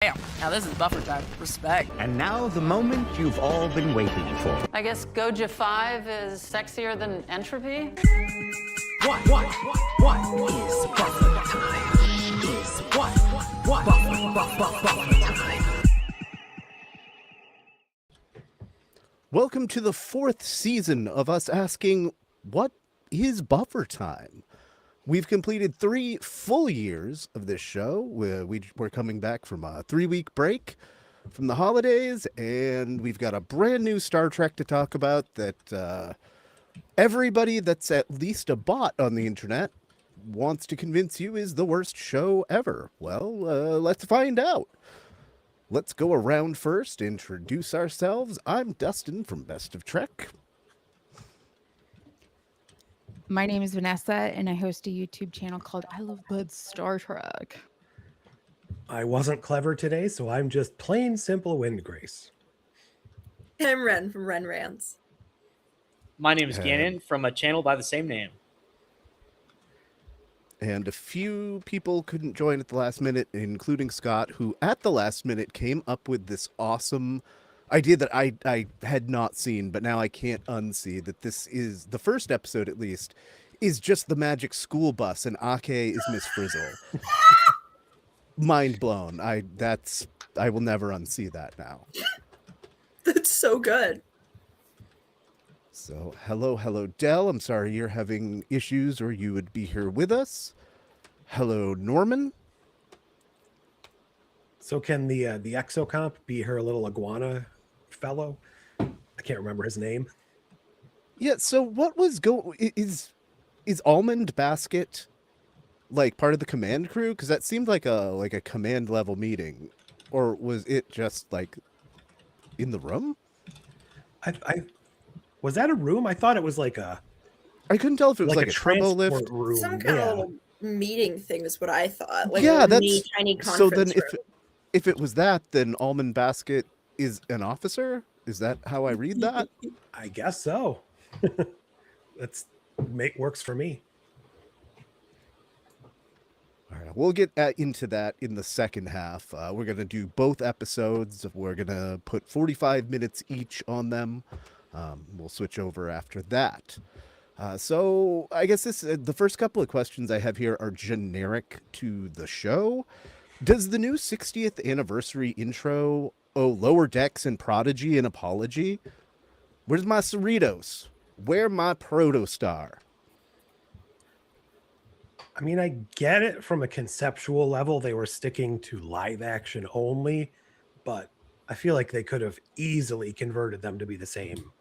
Damn, now this is buffer time. Respect. And now the moment you've all been waiting for. I guess Goja 5 is sexier than Entropy? What is buffer time? Is what buffer time? Welcome to the 4th season of us asking, what is buffer time? We've completed 3 full years of this show. We're coming back from a 3-week break from the holidays, and we've got a brand new Star Trek to talk about that everybody that's at least a bot on the internet wants to convince you is the worst show ever. Well, let's find out. Let's go around first, introduce ourselves. I'm Dustin from Best of Trek. My name is Vanessa, and I host a YouTube channel called I Love Bud Star Trek. I wasn't clever today, so I'm just plain simple Windgrace. I'm Ren from Ren Rants. My name is Gannon from a channel by the same name. And a few people couldn't join at the last minute, including Scott, who at the last minute came up with this awesome idea that I had not seen, but now I can't unsee, that this is, the first episode at least, is just the magic school bus and Ake is Miss Frizzle. Mind blown. I will never unsee that now. That's so good. So, hello, Dell. I'm sorry you're having issues or you would be here with us. Hello, Norman. So can the exocomp be her little iguana fellow? I can't remember his name. Yeah, so what was is Almond Basket like part of the command crew? Because that seemed like a command level meeting, or was it just like in the room? I was that a room? I thought it was like a. I couldn't tell if it was like a turbo transport lift room. Some kind of little meeting thing is what I thought. Like yeah, a that's tiny conference so. Then room. if it was that, then Almond Basket is an officer. Is that how I read that? I guess so. Works for me. All right, we'll get into that in the second half. We're going to do both episodes. We're going to put 45 minutes each on them. We'll switch over after that. So I guess the first couple of questions I have here are generic to the show. Does the new 60th anniversary intro owe Lower Decks and Prodigy an apology? Where's my Cerritos? Where my Protostar? I mean, I get it from a conceptual level. They were sticking to live action only, but I feel like they could have easily converted them to be the same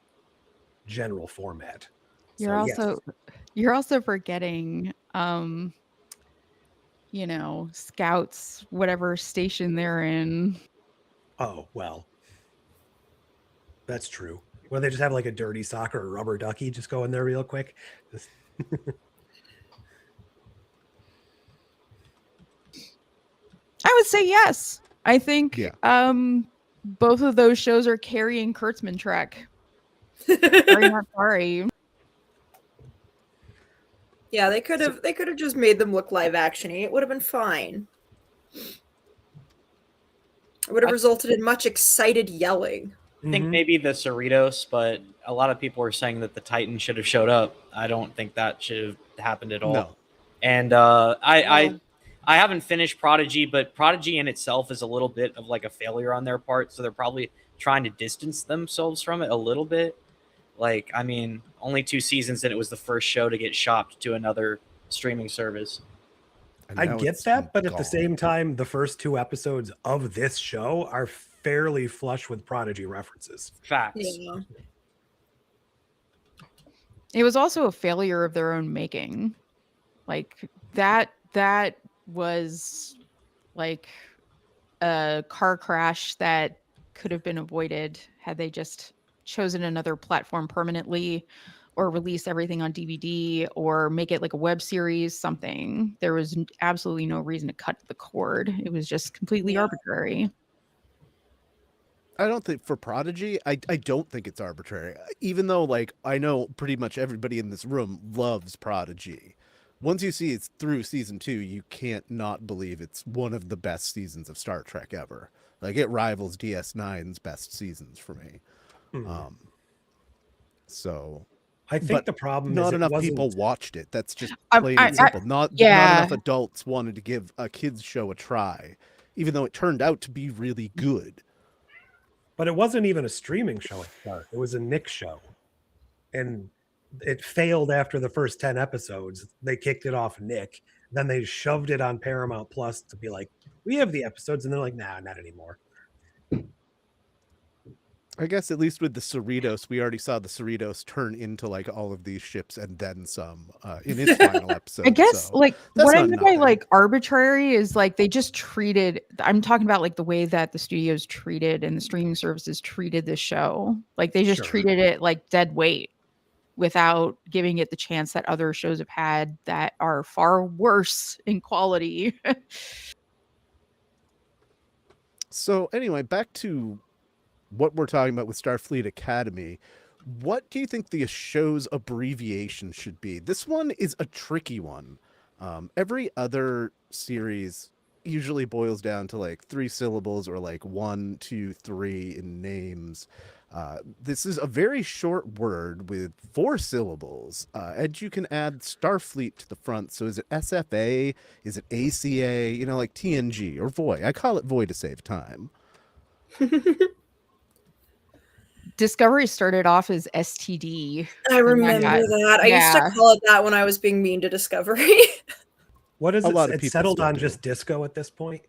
general format. You're also forgetting scouts, whatever station they're in. Oh, well. That's true. Where they just have like a dirty sock or a rubber ducky just go in there real quick. I would say yes. I think both of those shows are carrying Kurtzman Trek. Sorry, not sorry. Yeah, they could have just made them look live actiony. It would have been fine. It would have resulted in much excited yelling. I think maybe the Cerritos, but a lot of people are saying that the Titan should have showed up. I don't think that should have happened at all. No. And I haven't finished Prodigy, but Prodigy in itself is a little bit of like a failure on their part, so they're probably trying to distance themselves from it a little bit. Like, I mean, only 2 seasons and it was the first show to get shopped to another streaming service. I get that, but at the same time, the first 2 episodes of this show are fairly flush with Prodigy references. Facts. Yeah. It was also a failure of their own making. Like that was like a car crash that could have been avoided had they just chosen another platform permanently, or release everything on DVD, or make it like a web series, something. There was absolutely no reason to cut the cord. It was just completely arbitrary. I don't think for Prodigy, I don't think it's arbitrary. Even though, like, I know pretty much everybody in this room loves Prodigy. once you see it's through season 2, you can't not believe it's one of the best seasons of Star Trek ever. Like, it rivals DS9's best seasons for me. So I think but the problem not is enough it people wasn't- watched it. That's just I- plain I- and simple. Not yeah. enough adults wanted to give a kids show a try, even though it turned out to be really good. But it wasn't even a streaming show at start. It was a Nick show. And it failed after the first 10 episodes. They kicked it off Nick. Then they shoved it on Paramount Plus to be like, we have the episodes. And they're like, nah, not anymore. I guess at least with the Cerritos, we already saw the Cerritos turn into like all of these ships and then some in its final episode. I guess so like that's what I not mean by nothing. like arbitrary is like they just treated, I'm talking about like the way that the studios treated and the streaming services treated this show. Like they just Sure. treated it like dead weight without giving it the chance that other shows have had that are far worse in quality. So anyway, back to what we're talking about with Starfleet Academy. What do you think the show's abbreviation should be? This one is a tricky one. Every other series usually boils down to like 3 syllables or like 1, 2, 3 in names. This is a very short word with 4 syllables. And you can add Starfleet to the front. So is it SFA? Is it ACA? You know, like TNG or VOY. I call it VOY to save time. Discovery started off as STD. I remember that. I used to call it that when I was being mean to Discovery. What is A it? lot of It's people settled still on do. just disco at this point.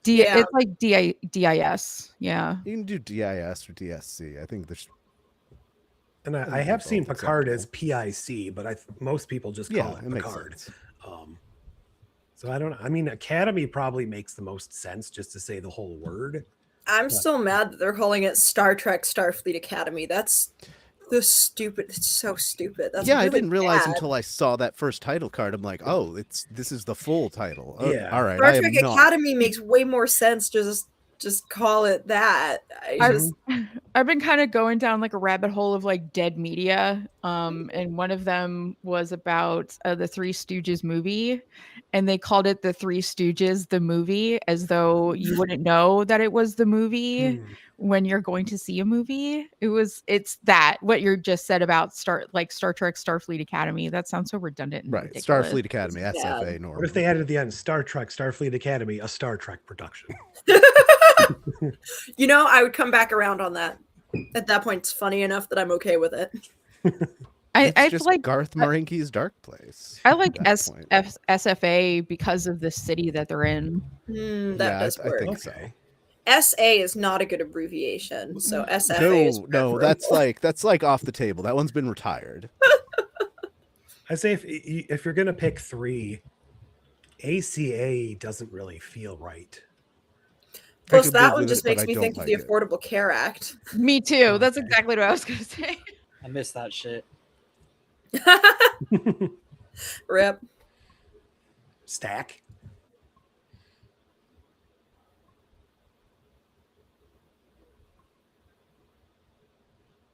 Yeah. It's like DIS. Yeah. You can do DIS or DSC. I think there's And I they're have seen both Picard as acceptable. PIC, but most people just Yeah, call it it makes Picard. sense. So I don't know. I mean, Academy probably makes the most sense just to say the whole word. I'm still mad that they're calling it Star Trek Starfleet Academy. That's the stupid. It's so stupid. That's Yeah, I really didn't realize bad. until I saw that first title card. I'm like, oh, this is the full title. Oh, Yeah. all right. Star I am Trek not. Academy makes way more sense. Just call it that. I've been kind of going down like a rabbit hole of like dead media. And one of them was about the Three Stooges movie, and they called it the Three Stooges the movie, as though you wouldn't know that it was the movie when you're going to see a movie. It's that what you just said about Star Trek Starfleet Academy. That sounds so redundant and Right. ridiculous. Starfleet Academy, It's SFA, bad. normal. What if they added the end Star Trek Starfleet Academy, a Star Trek production? You know, I would come back around on that. At that point, it's funny enough that I'm okay with it. It's I just like Garth Marenghi's Dark Place. I like at that point. SFA because of the city that they're in. That Yeah, does I work. think so. SA is not a good abbreviation, so SFA is No, that's like off the table. That one's been retired. I say if you're gonna pick 3, ACA doesn't really feel right. Plus, could that live one with just it, but makes I me don't think of like the it. Affordable Care Act. Me too. That's Okay. exactly what I was gonna say. I miss that shit. Rip. Stack.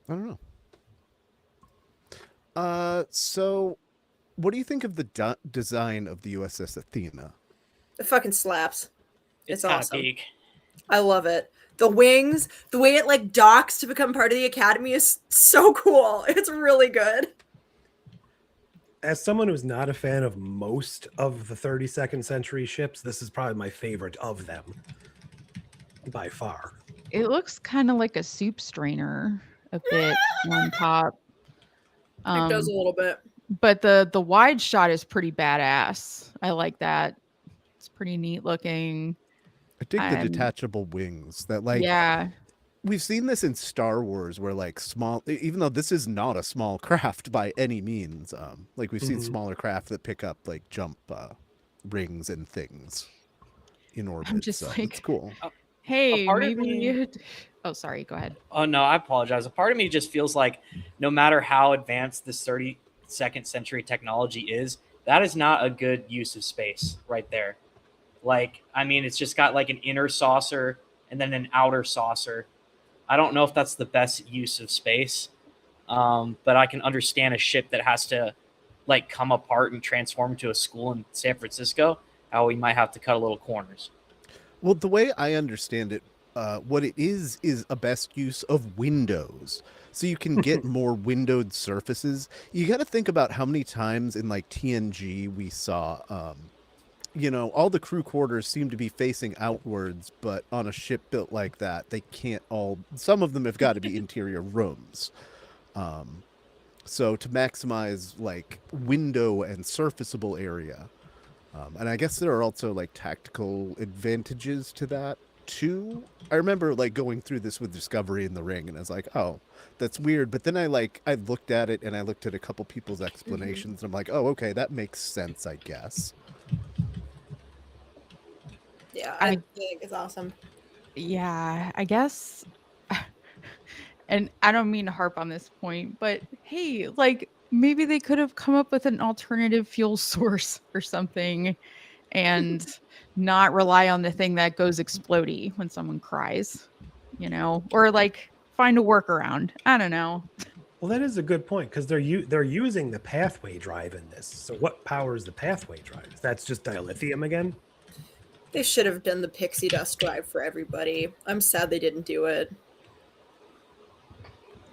I don't know. So what do you think of the design of the USS Athena? It fucking slaps. It's kinda awesome. big. I love it. The wings, the way it like docks to become part of the academy is so cool. It's really good. As someone who's not a fan of most of the 32nd century ships, this is probably my favorite of them by far. It looks kind of like a soup strainer a bit on top. It does a little bit. But the wide shot is pretty badass. I like that. It's pretty neat looking. I dig the I'm- detachable wings that like Yeah. we've seen this in Star Wars where like small, even though this is not a small craft by any means, like we've seen smaller craft that pick up like jump rings and things in orbit. just so like- it's cool. Hey, part of maybe. Oh, sorry. Go ahead. Oh no, I apologize. A part of me just feels like no matter how advanced this 32nd century technology is, that is not a good use of space right there. Like, I mean, it's just got like an inner saucer and then an outer saucer. I don't know if that's the best use of space, but I can understand a ship that has to like come apart and transform into a school in San Francisco, how we might have to cut a little corners. Well, the way I understand it, what it is a best use of windows. So you can get more windowed surfaces. You got to think about how many times in like TNG we saw, all the crew quarters seem to be facing outwards, but on a ship built like that, they can't all, some of them have got to be interior rooms. So to maximize like window and surfaceable area. And I guess there are also like tactical advantages to that too. I remember like going through this with Discovery in the Ring, and I was like, oh, that's weird. But then I looked at it and I looked at a couple people's explanations, and I'm like, oh, okay, that makes sense, I guess. Yeah, I think it's awesome. Yeah, I guess. And I don't mean to harp on this point, but hey, like maybe they could have come up with an alternative fuel source or something and not rely on the thing that goes explodey when someone cries, or like find a workaround. I don't know. Well, that is a good point, because they're using the pathway drive in this. So what powers the pathway drive? That's just dilithium again? They should have done the pixie dust drive for everybody. I'm sad they didn't do it.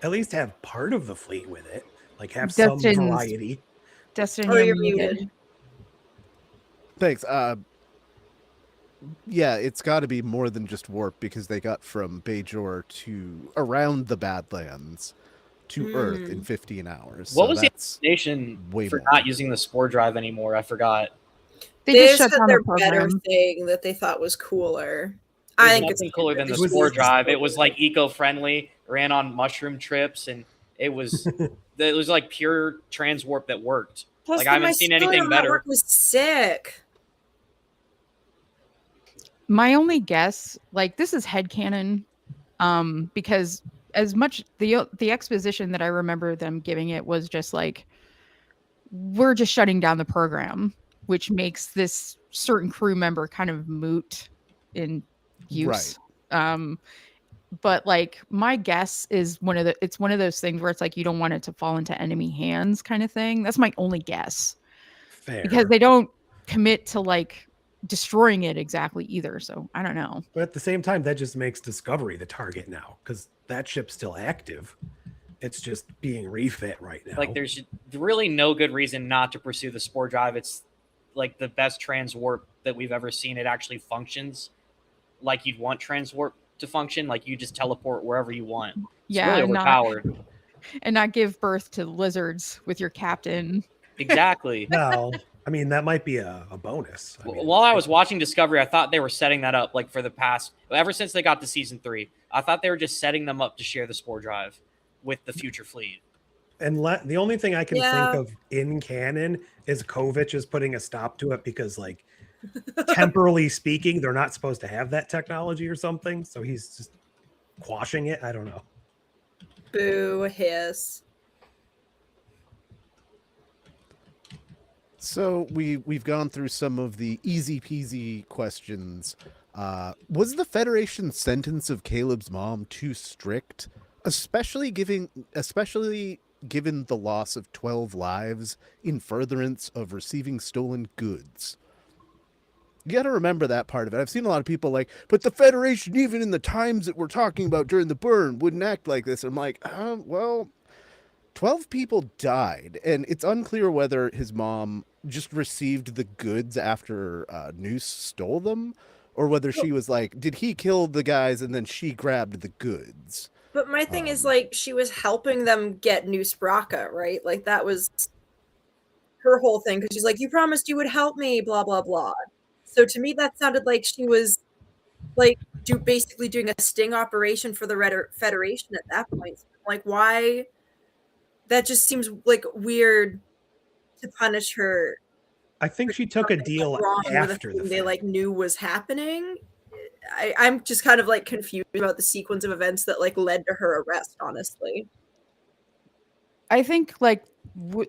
At least have part of the fleet with it. Like have some variety. Destin, Oh, you're muted. Thanks. Yeah, it's got to be more than just warp, because they got from Bajor to around the Badlands to Earth in 15 hours. What so was the that's explanation way for more. not using the spore drive anymore? I forgot. They They just shut said down their the better program. thing that they thought was cooler. There's I think it's nothing cooler than the was- spore drive. It was like eco-friendly, ran on mushroom trips, and it was like pure transwarp that worked. Plus, Like I haven't my seen stellium anything better. network was sick. My only guess, like this is headcanon, because as much the exposition that I remember them giving it was just like, we're just shutting down the program, which makes this certain crew member kind of moot in use. Right. But like my guess is it's one of those things where it's like you don't want it to fall into enemy hands kind of thing. That's my only guess. Fair. Because they don't commit to like destroying it exactly either. So I don't know. But at the same time, that just makes Discovery the target now, because that ship's still active. It's just being refit right now. Like there's really no good reason not to pursue the spore drive. It's like the best transwarp that we've ever seen. It actually functions like you'd want transwarp to function. Like you just teleport wherever you want. It's Yeah, really overpowered. and not give birth to lizards with your captain. Exactly. Well, I mean, that might be a bonus. I mean, While I was watching Discovery, I thought they were setting that up like for the past, ever since they got to season 3. I thought they were just setting them up to share the spore drive with the future fleet. and the only thing I can Yeah. think of in canon is Kovich is putting a stop to it, because like temporally speaking, they're not supposed to have that technology or something. So he's just quashing it. I don't know. Boo, hiss. So we've gone through some of the easy peasy questions. Was the Federation sentence of Caleb's mom too strict, especially given the loss of 12 lives in furtherance of receiving stolen goods? You got to remember that part of it. I've seen a lot of people like, but the Federation, even in the times that we're talking about during the burn, wouldn't act like this. I'm like, well, 12 people died, and it's unclear whether his mom just received the goods after Noose stole them, or whether she was like, did he kill the guys and then she grabbed the goods? But my thing is, like, she was helping them get New Spraka, right? Like, that was her whole thing, because she's like, you promised you would help me, blah, blah, blah. So to me, that sounded like she was, like, basically doing a sting operation for the Federation at that point. So, like, why? That just seems, like, weird to punish her. I think she took a something deal wrong with a after the thing they, fact. like, knew was happening. I'm just kind of like confused about the sequence of events that like led to her arrest, honestly. I think like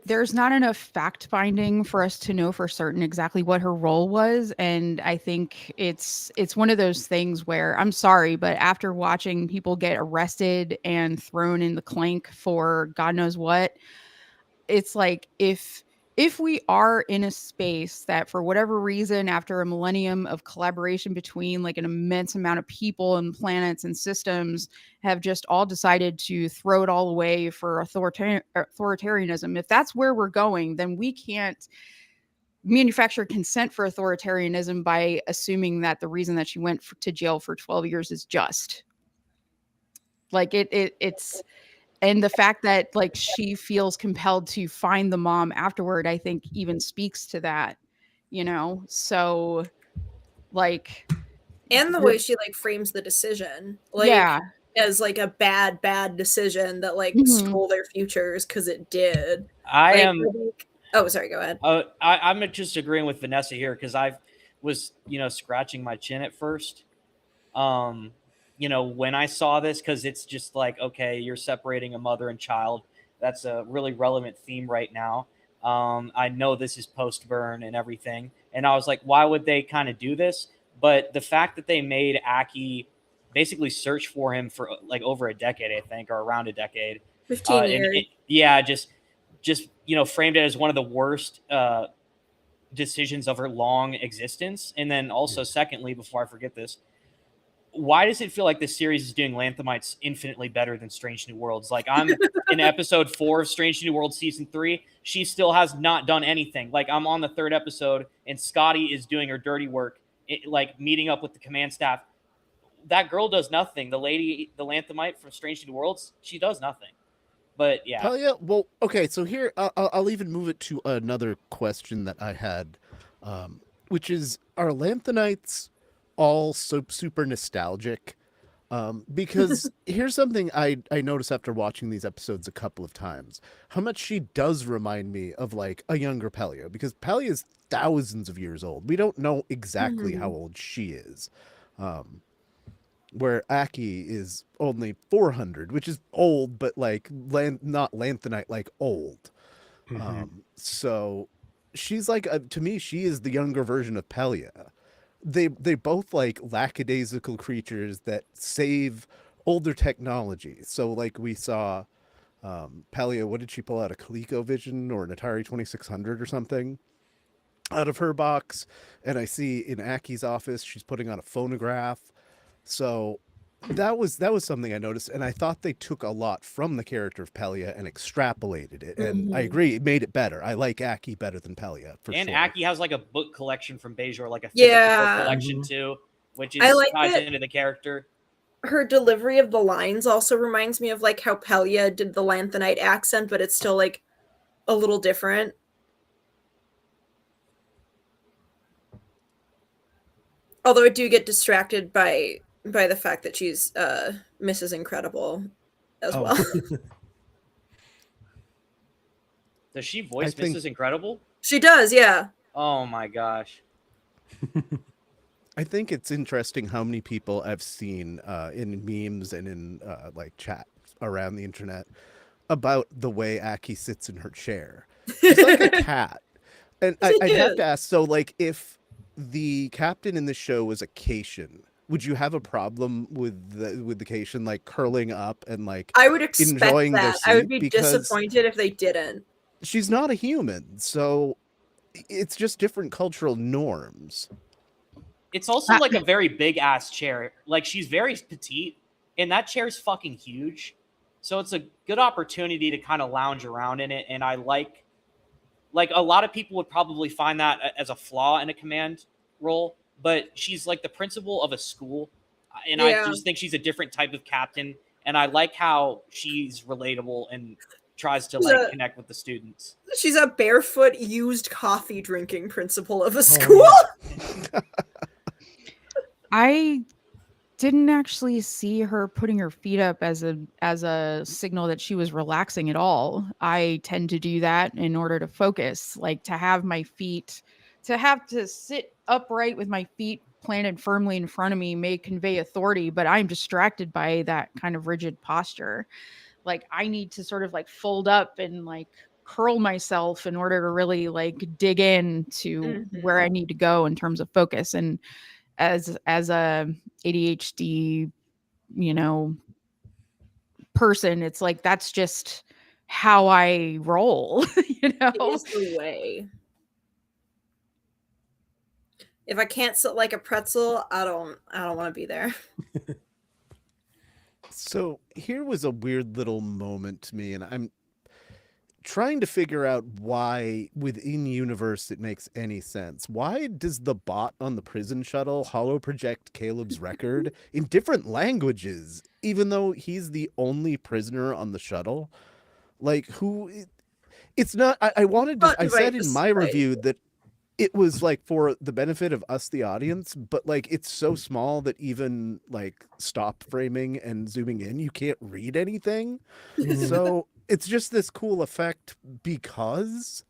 there's not enough fact finding for us to know for certain exactly what her role was, and I think it's one of those things where I'm sorry, but after watching people get arrested and thrown in the clink for God knows what, it's like if if we are in a space that for whatever reason, after a millennium of collaboration between like an immense amount of people and planets and systems have just all decided to throw it all away for authoritarianism, if that's where we're going, then we can't manufacture consent for authoritarianism by assuming that the reason that she went to jail for 12 years is just. Like it's and the fact that like she feels compelled to find the mom afterward, I think even speaks to that, you know. So like, And the way she like frames the decision, like yeah, as like a bad decision that like Mhm. stole their futures because it did. I Like, am. oh, sorry, go ahead. I'm just agreeing with Vanessa here because I was, scratching my chin at first. When I saw this, because it's just like, okay, you're separating a mother and child. That's a really relevant theme right now. I know this is post burn and everything. And I was like, why would they kind of do this? But the fact that they made Aki basically search for him for like over a decade, I think, or around a decade. 15 years. Just framed it as one of the worst decisions of her long existence. And then also, secondly, before I forget this, why does it feel like this series is doing Lanthamites infinitely better than Strange New Worlds? Like, I'm in episode 4 of Strange New Worlds season 3. She still has not done anything. Like, I'm on the 3rd episode and Scotty is doing her dirty work, like meeting up with the command staff. That girl does nothing. The lady, the Lanthamite from Strange New Worlds, she does nothing. But yeah. Hell yeah. Well, okay. So here, I'll even move it to another question that I had, which is, are Lanthanites all so super nostalgic? Because here's something I noticed after watching these episodes a couple of times, how much she does remind me of like a younger Pelia, because Pelia is thousands of years old. We don't know exactly how old she is. Where Aki is only 400, which is old, but like not Lanthanite, like old. So she's like, to me, she is the younger version of Pelia. They both like lackadaisical creatures that save older technology. So like we saw Pelia, what did she pull out? A ColecoVision or an Atari 2600 or something out of her box. And I see in Aki's office, she's putting on a phonograph. So that was something I noticed, and I thought they took a lot from the character of Pelia and extrapolated it. And I agree, it made it better. I like Aki better than Pelia for and sure. Aki has like a book collection from Bejor, like a physical book collection too, which is ties into the character. Her delivery of the lines also reminds me of like how Pelia did the Lanthanite accent, but it's still like a little different. Although I do get distracted by the fact that she's Mrs. Incredible as well. Does she voice Mrs. Incredible? She does, yeah. Oh my gosh. I think it's interesting how many people I've seen in memes and in like chat around the internet about the way Aki sits in her chair. She's like a cat. And I'd have to ask, so like if the captain in the show was a Cation, would you have a problem with the Cation like curling up and like I would expect enjoying that. their seat? I would be disappointed if they didn't. She's not a human, so it's just different cultural norms. It's also like a very big ass chair. Like she's very petite, and that chair's fucking huge. So it's a good opportunity to kind of lounge around in it. And I like a lot of people would probably find that as a flaw in a command role, but she's like the principal of a school. And I just think she's a different type of captain. And I like how she's relatable and tries to like connect with the students. She's a barefoot used coffee drinking principal of a school. I didn't actually see her putting her feet up as a signal that she was relaxing at all. I tend to do that in order to focus, like to have to sit upright with my feet planted firmly in front of me may convey authority, but I'm distracted by that kind of rigid posture. Like I need to sort of like fold up and like curl myself in order to really like dig in to where I need to go in terms of focus. And as a ADHD, person, it's like that's just how I roll, you know? It is the way. If I can't sit like a pretzel, I don't want to be there. So here was a weird little moment to me, and I'm trying to figure out why within universe it makes any sense. Why does the bot on the prison shuttle holo project Caleb's record in different languages, even though he's the only prisoner on the shuttle? Like, it's not, I wanted to, I said in my review that it was like for the benefit of us, the audience, but like it's so small that even like stop framing and zooming in, you can't read anything. So it's just this cool effect because.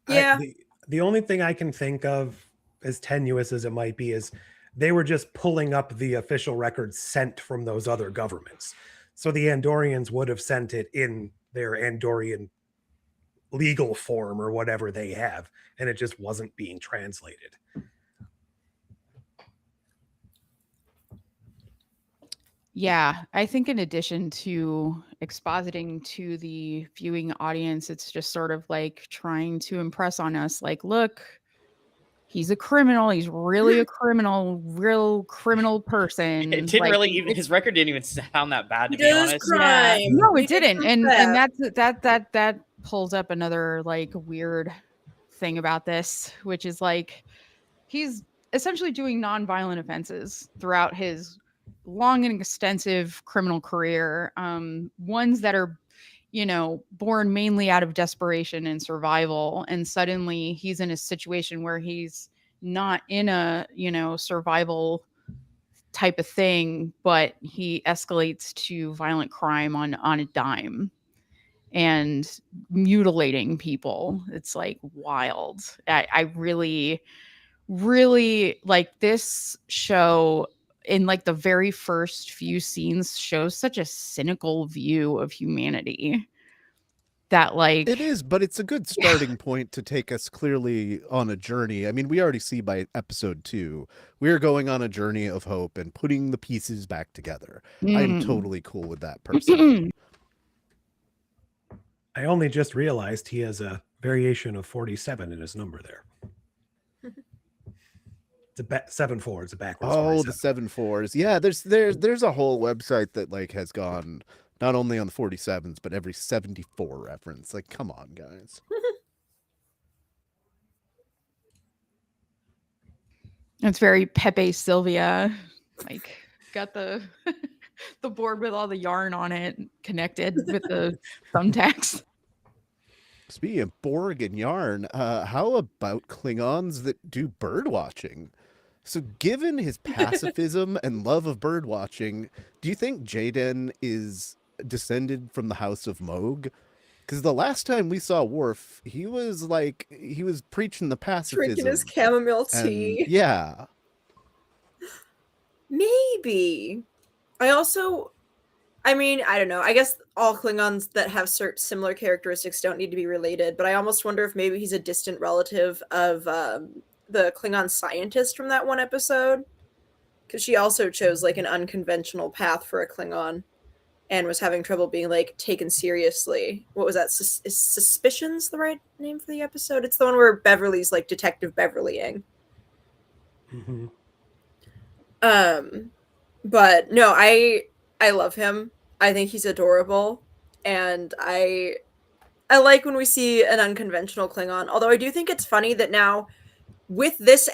Yeah. The only thing I can think of, as tenuous as it might be, is they were just pulling up the official records sent from those other governments. So the Andorians would have sent it in their Andorian legal form or whatever they have, and it just wasn't being translated. Yeah, I think in addition to expositing to the viewing audience, it's just sort of like trying to impress on us, like, look, he's a criminal. He's really a criminal, real criminal person. It didn't like, really even, his record didn't even sound that bad, to He be does honest. crime. Yeah. No, He it did didn't. some And theft. that pulls up another like weird thing about this, which is like he's essentially doing non-violent offenses throughout his long and extensive criminal career, ones that are, you know, born mainly out of desperation and survival, and suddenly he's in a situation where he's not in a, you know, survival type of thing, but he escalates to violent crime on a dime and mutilating people. It's like wild. I really like this show. In like the very first few scenes shows such a cynical view of humanity that like It is, but it's a good starting point to take us clearly on a journey. I mean, we already see by episode 2, we're going on a journey of hope and putting the pieces back together. I'm totally cool with that person. I only just realized he has a variation of 47 in his number there. It's a 7-4. It's a backwards. Oh, 47. the 7-4s. Yeah, there's a whole website that like has gone not only on the 47s, but every 74 reference. Like, come on, guys. it's very Pepe Sylvia, like got the the board with all the yarn on it connected with the thumbtacks. Speaking of Borg and yarn, how about Klingons that do bird watching? So given his pacifism and love of bird watching, do you think Jaden is descended from the House of Moog? Because the last time we saw Worf, he was preaching the pacifism. Drinking his chamomile tea. And, yeah. Maybe. I mean, I don't know. I guess all Klingons that have similar characteristics don't need to be related, but I almost wonder if maybe he's a distant relative of the Klingon scientist from that one episode. Because she also chose like an unconventional path for a Klingon and was having trouble being like taken seriously. What was that? Is Suspicions the right name for the episode? It's the one where Beverly's like Detective Beverlying. Mm-hmm. But no, I love him. I think he's adorable, and I like when we see an unconventional Klingon. Although I do think it's funny that now with this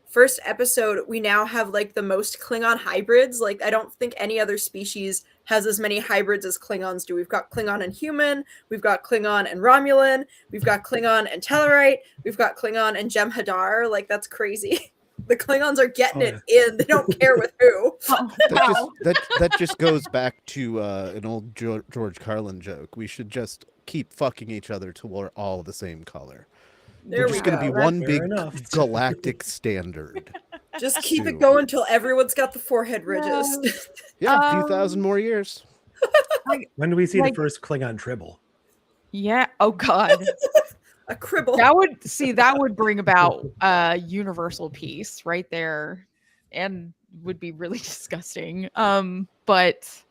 first episode, we now have like the most Klingon hybrids. Like I don't think any other species has as many hybrids as Klingons do. We've got Klingon and human, we've got Klingon and Romulan, we've got Klingon and Tellarite, we've got Klingon and Jem'Hadar. Like that's crazy. The Klingons are getting it in. They don't care with who. That just goes back to an old George Carlin joke. We should just keep fucking each other till we're all the same color. We're just going to be one big galactic standard. Just keep it going till everyone's got the forehead ridges. Yeah, a few thousand more years. When do we see the first Klingon tribble? Yeah. Oh God. A cribble. That would bring about universal peace right there, and would be really disgusting. But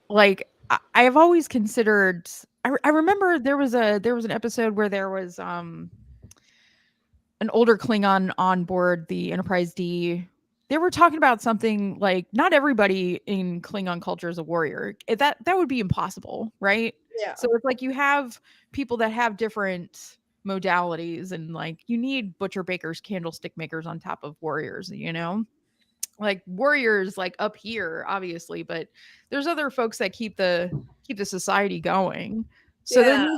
like I have always considered. I remember there was an episode where there was an older Klingon on board the Enterprise D. They were talking about something like not everybody in Klingon culture is a warrior. That would be impossible, right? Yeah. So it's like you have people that have different modalities, and like you need butcher bakers, candlestick makers on top of warriors, like warriors like up here obviously, but there's other folks that keep the society going. So Yeah.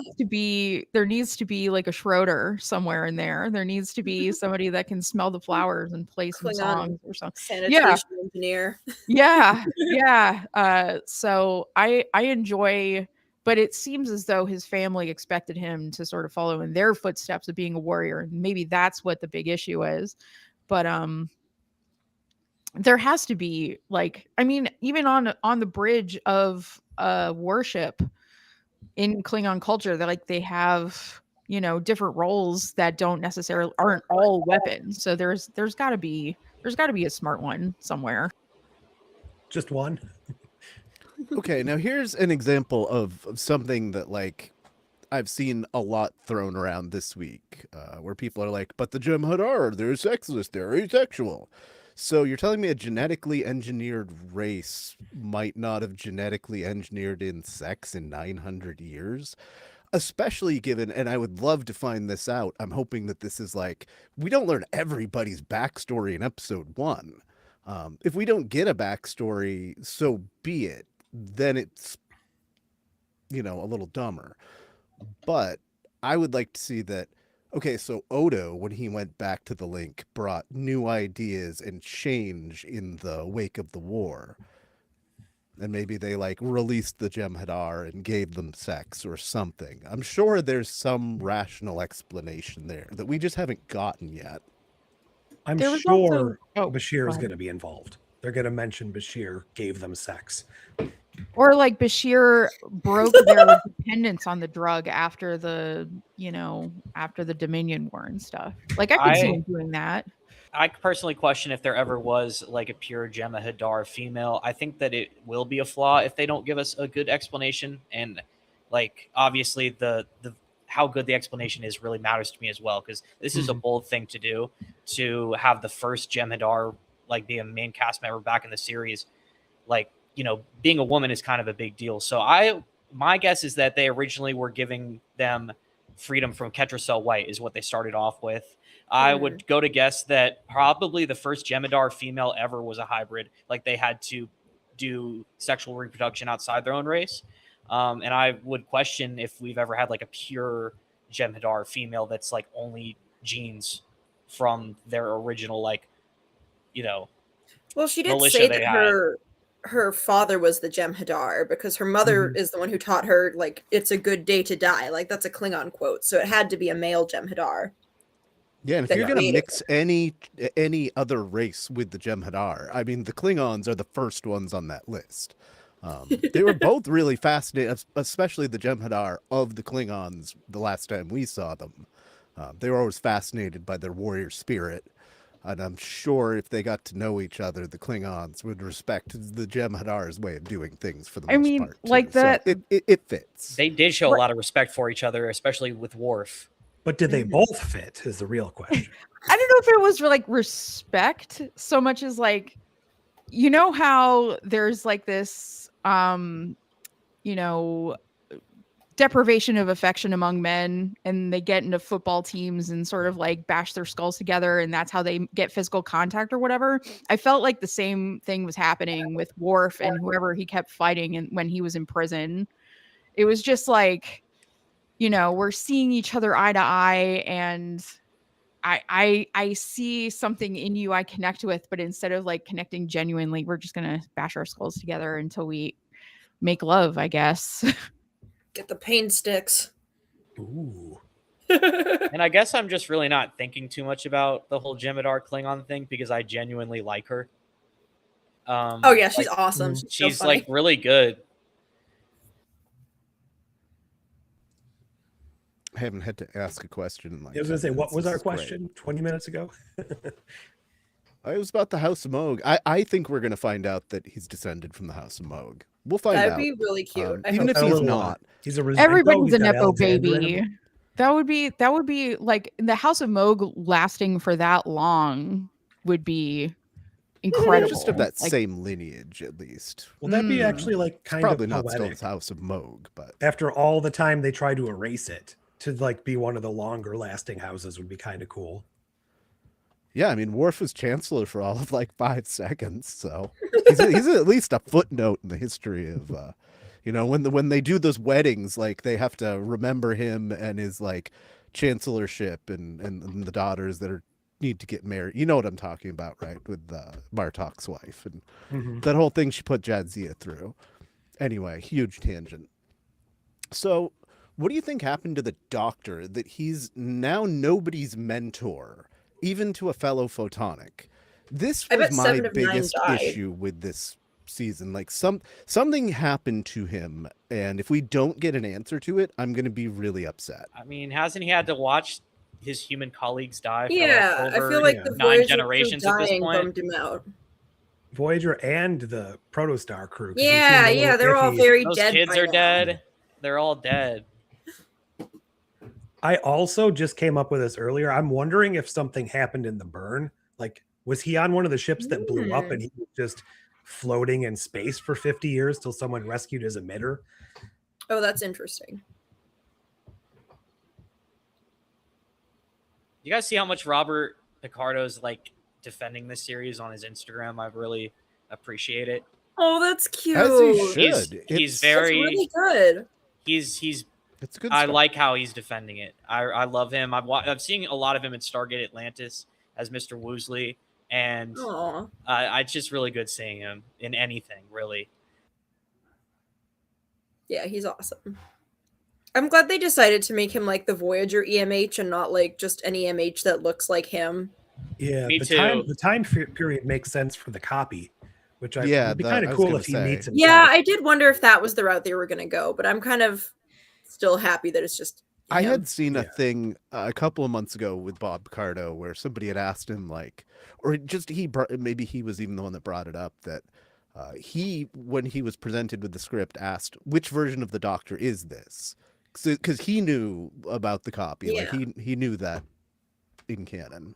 there needs to be like a Schroeder somewhere in there. There needs to be somebody that can smell the flowers and play some Klingon songs or something. sanitation engineer. Yeah. So I enjoy, but it seems as though his family expected him to sort of follow in their footsteps of being a warrior, and maybe that's what the big issue is. But there has to be, like, I mean, even on the bridge of worship in Klingon culture, that like they have different roles that don't necessarily aren't all weapons. So there's got to be a smart one somewhere. Just one. Okay, now here's an example of something that like I've seen a lot thrown around this week, where people are like, but the Jem'Hadar, they're sexless, they're asexual. So you're telling me a genetically engineered race might not have genetically engineered in sex in 900 years? Especially given, and I would love to find this out, I'm hoping that this is like, we don't learn everybody's backstory in episode 1. If we don't get a backstory, so be it. Then it's, a little dumber. But I would like to see that, okay, so Odo, when he went back to the Link, brought new ideas and change in the wake of the war. And maybe they, like, released the Jem'Hadar and gave them sex or something. I'm sure there's some rational explanation there that we just haven't gotten yet. I'm There was sure also- Bashir go is ahead. going to be involved. They're going to mention Bashir gave them sex. Or like Bashir broke their dependence on the drug after the Dominion War and stuff. Like I could see him doing that. I personally question if there ever was like a pure Jem'Hadar female. I think that it will be a flaw if they don't give us a good explanation. And like obviously the how good the explanation is really matters to me as well, because this is a bold thing to do, to have the first Jem'Hadar like be a main cast member back in the series. Like, being a woman is kind of a big deal. So my guess is that they originally were giving them freedom from Ketracel White is what they started off with. I would go to guess that probably the first Jem'Hadar female ever was a hybrid. Like they had to do sexual reproduction outside their own race. And I would question if we've ever had like a pure Jem'Hadar female that's like only genes from their original, like, Well, she did militia say they that had. her father was the Jem'Hadar because her mother is the one who taught her, like, it's a good day to die. Like, that's a Klingon quote. So it had to be a male Jem'Hadar. Yeah, and if that you're going to created mix any other race with the Jem'Hadar, I mean, the Klingons are the first ones on that list. They were both really fascinating, especially the Jem'Hadar of the Klingons the last time we saw them. They were always fascinated by their warrior spirit. And I'm sure if they got to know each other, the Klingons would respect the Jem'Hadar's way of doing things for the most part. like too. that. So it fits. They did show a lot of respect for each other, especially with Worf. But did they both fit is the real question. I don't know if it was like respect so much as like, how there's like this, deprivation of affection among men, and they get into football teams and sort of like bash their skulls together, and that's how they get physical contact or whatever. I felt like the same thing was happening with Worf and whoever he kept fighting and when he was in prison. It was just like, we're seeing each other eye to eye, and I see something in you I connect with, but instead of like connecting genuinely, we're just gonna bash our skulls together until we make love, I guess. Get the pain sticks. Ooh. And I guess I'm just really not thinking too much about the whole Jem'Hadar Klingon thing because I genuinely like her. Oh yeah, she's awesome. She's so like really good. I haven't had to ask a question in like I was going to 10 say, what minutes. was This our is great. question 20 minutes ago? It was about the House of Moog. I think we're going to find out that he's descended from the House of Moog. We'll find That'd out. be really cute. I Even hope if he's so. not. He's a Rosenko, Everybody's he's a got nepo Alexander in him. baby. That would be like the House of Moog lasting for that long would be incredible. Just of that Like, same lineage, at least. Well, that'd be actually like It's kind probably of not still poetic. the House of Moog, but After all the time they tried to erase it, to like be one of the longer lasting houses would be kind of cool. yeah, I mean, Worf was chancellor for all of like 5 seconds, so he's at least a footnote in the history of, you know, when they do those weddings, like they have to remember him and his like chancellorship and the daughters that need to get married. You know what I'm talking about, right? With Martok's wife and that whole thing she put Jadzia through. Anyway, huge tangent. So, what do you think happened to the Doctor that he's now nobody's mentor, even to a fellow photonic? This I was bet my 7 of 9 biggest died. issue with this season. Like something happened to him, and if we don't get an answer to it, I'm going to be really upset. I mean, hasn't he had to watch his human colleagues die for Yeah, like I over feel like the 9 Voyager crew generations at this dying point? bummed him out. Voyager and the Protostar crew. 'cause he Yeah, seemed a yeah, little they're all iffy. very Those dead. kids by are now. dead. They're all dead. I also just came up with this earlier. I'm wondering if something happened in the burn. Like, was he on one of the ships that blew up and he was just floating in space for 50 years till someone rescued his emitter? Oh, that's interesting. You guys see how much Robert Picardo's like defending this series on his Instagram? I really appreciate it. Oh, that's cute. As he should. He's That's very really good. he's It's good I stuff. like how he's defending it. I love him. I've seen a lot of him in Stargate Atlantis as Mr. Woosley, and Aw. it's just really good seeing him in anything, really. Yeah, he's awesome. I'm glad they decided to make him like the Voyager EMH and not like just an EMH that looks like him. Yeah, Me the time period makes sense for the copy, which would be kind I of was cool gonna if he say. meets him. Yeah, I did wonder if that was the route they were going to go, but I'm kind of still happy that it's just I him. had seen a Yeah. thing a couple of months ago with Bob Picardo where somebody had asked him, like, or just maybe he was even the one that brought it up, that he, when he was presented with the script, asked which version of the Doctor is this, because he knew about the copy, like he knew that in canon.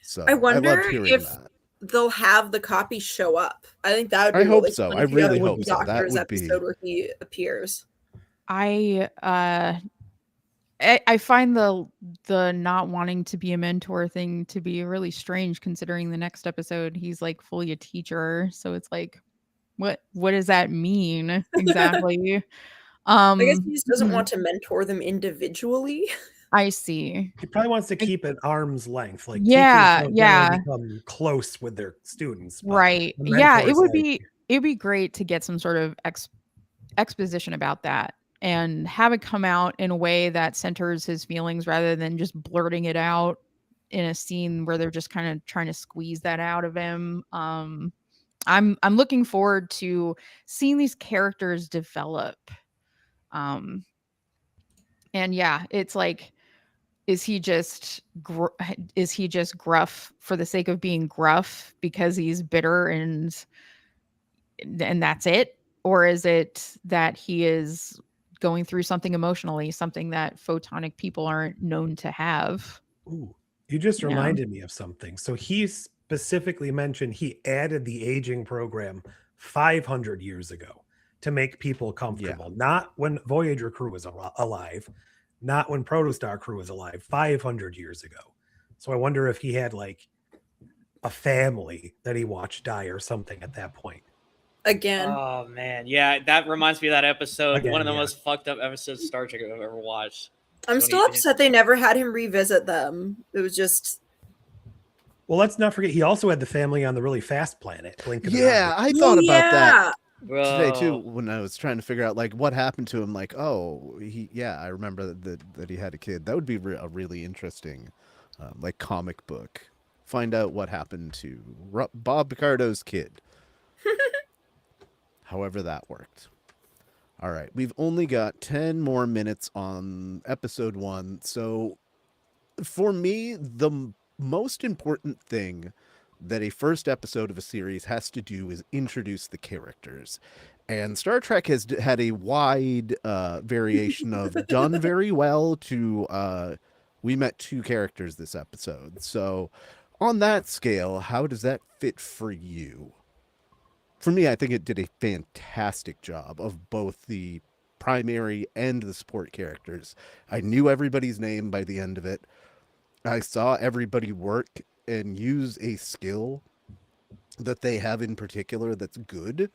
So I wonder loved hearing if that. they'll have the copy show up. I think that would be I hope really so. fun I if you had really a hope so. That Doctor's would be- episode where he appears. I find the not wanting to be a mentor thing to be really strange, considering the next episode he's like fully a teacher. So it's like, what does that mean exactly? I guess he just doesn't want to mentor them individually. I see. He probably wants to keep it arm's length. Like, Yeah, teachers don't yeah. generally become close with their students. but Right. the Yeah, mentor's it'd be great to get some sort of exposition about that and have it come out in a way that centers his feelings rather than just blurting it out in a scene where they're just kind of trying to squeeze that out of him. I'm looking forward to seeing these characters develop. And yeah, it's like, is he just gruff for the sake of being gruff because he's bitter and that's it? Or is it that he is going through something emotionally, something that photonic people aren't known to have? Ooh, you just Yeah. reminded me of something. So he specifically mentioned he added the aging program 500 years ago to make people comfortable. Not when Voyager crew was alive, not when Protostar crew was alive, 500 years ago. So I wonder if he had like a family that he watched die or something at that point. Again. Oh man, yeah, that reminds me of that episode. Again, one of the yeah. most fucked up episodes of Star Trek I've ever watched. I'm when still he- upset they never had him revisit them. It was just Well, let's not forget he also had the family on the really fast planet. Blink of an Yeah, eye. I thought about that Bro. today too when I was trying to figure out like what happened to him. Like, oh, I remember that he had a kid. That would be a really interesting, like comic book. Find out what happened to Bob Picardo's kid. However that worked. All right, we've only got 10 more minutes on episode 1. So for me, the most important thing that a first episode of a series has to do is introduce the characters. And Star Trek has had a wide variation of done very well to we met 2 characters this episode. So on that scale, how does that fit for you? For me, I think it did a fantastic job of both the primary and the support characters. I knew everybody's name by the end of it. I saw everybody work and use a skill that they have in particular that's good.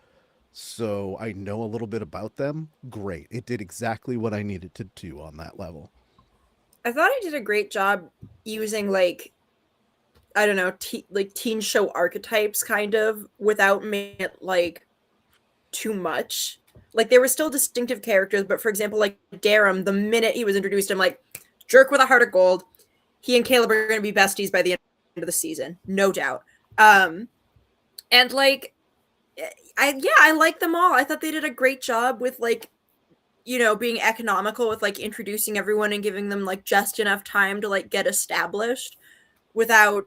So I know a little bit about them. Great. It did exactly what I needed to do on that level. I thought I did a great job using, like, I don't know, like teen show archetypes kind of without making it like too much. Like, they were still distinctive characters, but for example, like Darum, the minute he was introduced, I'm like, jerk with a heart of gold. He and Caleb are going to be besties by the end of the season, no doubt. And like, I like them all. I thought they did a great job with, like, you know, being economical with like introducing everyone and giving them like just enough time to like get established without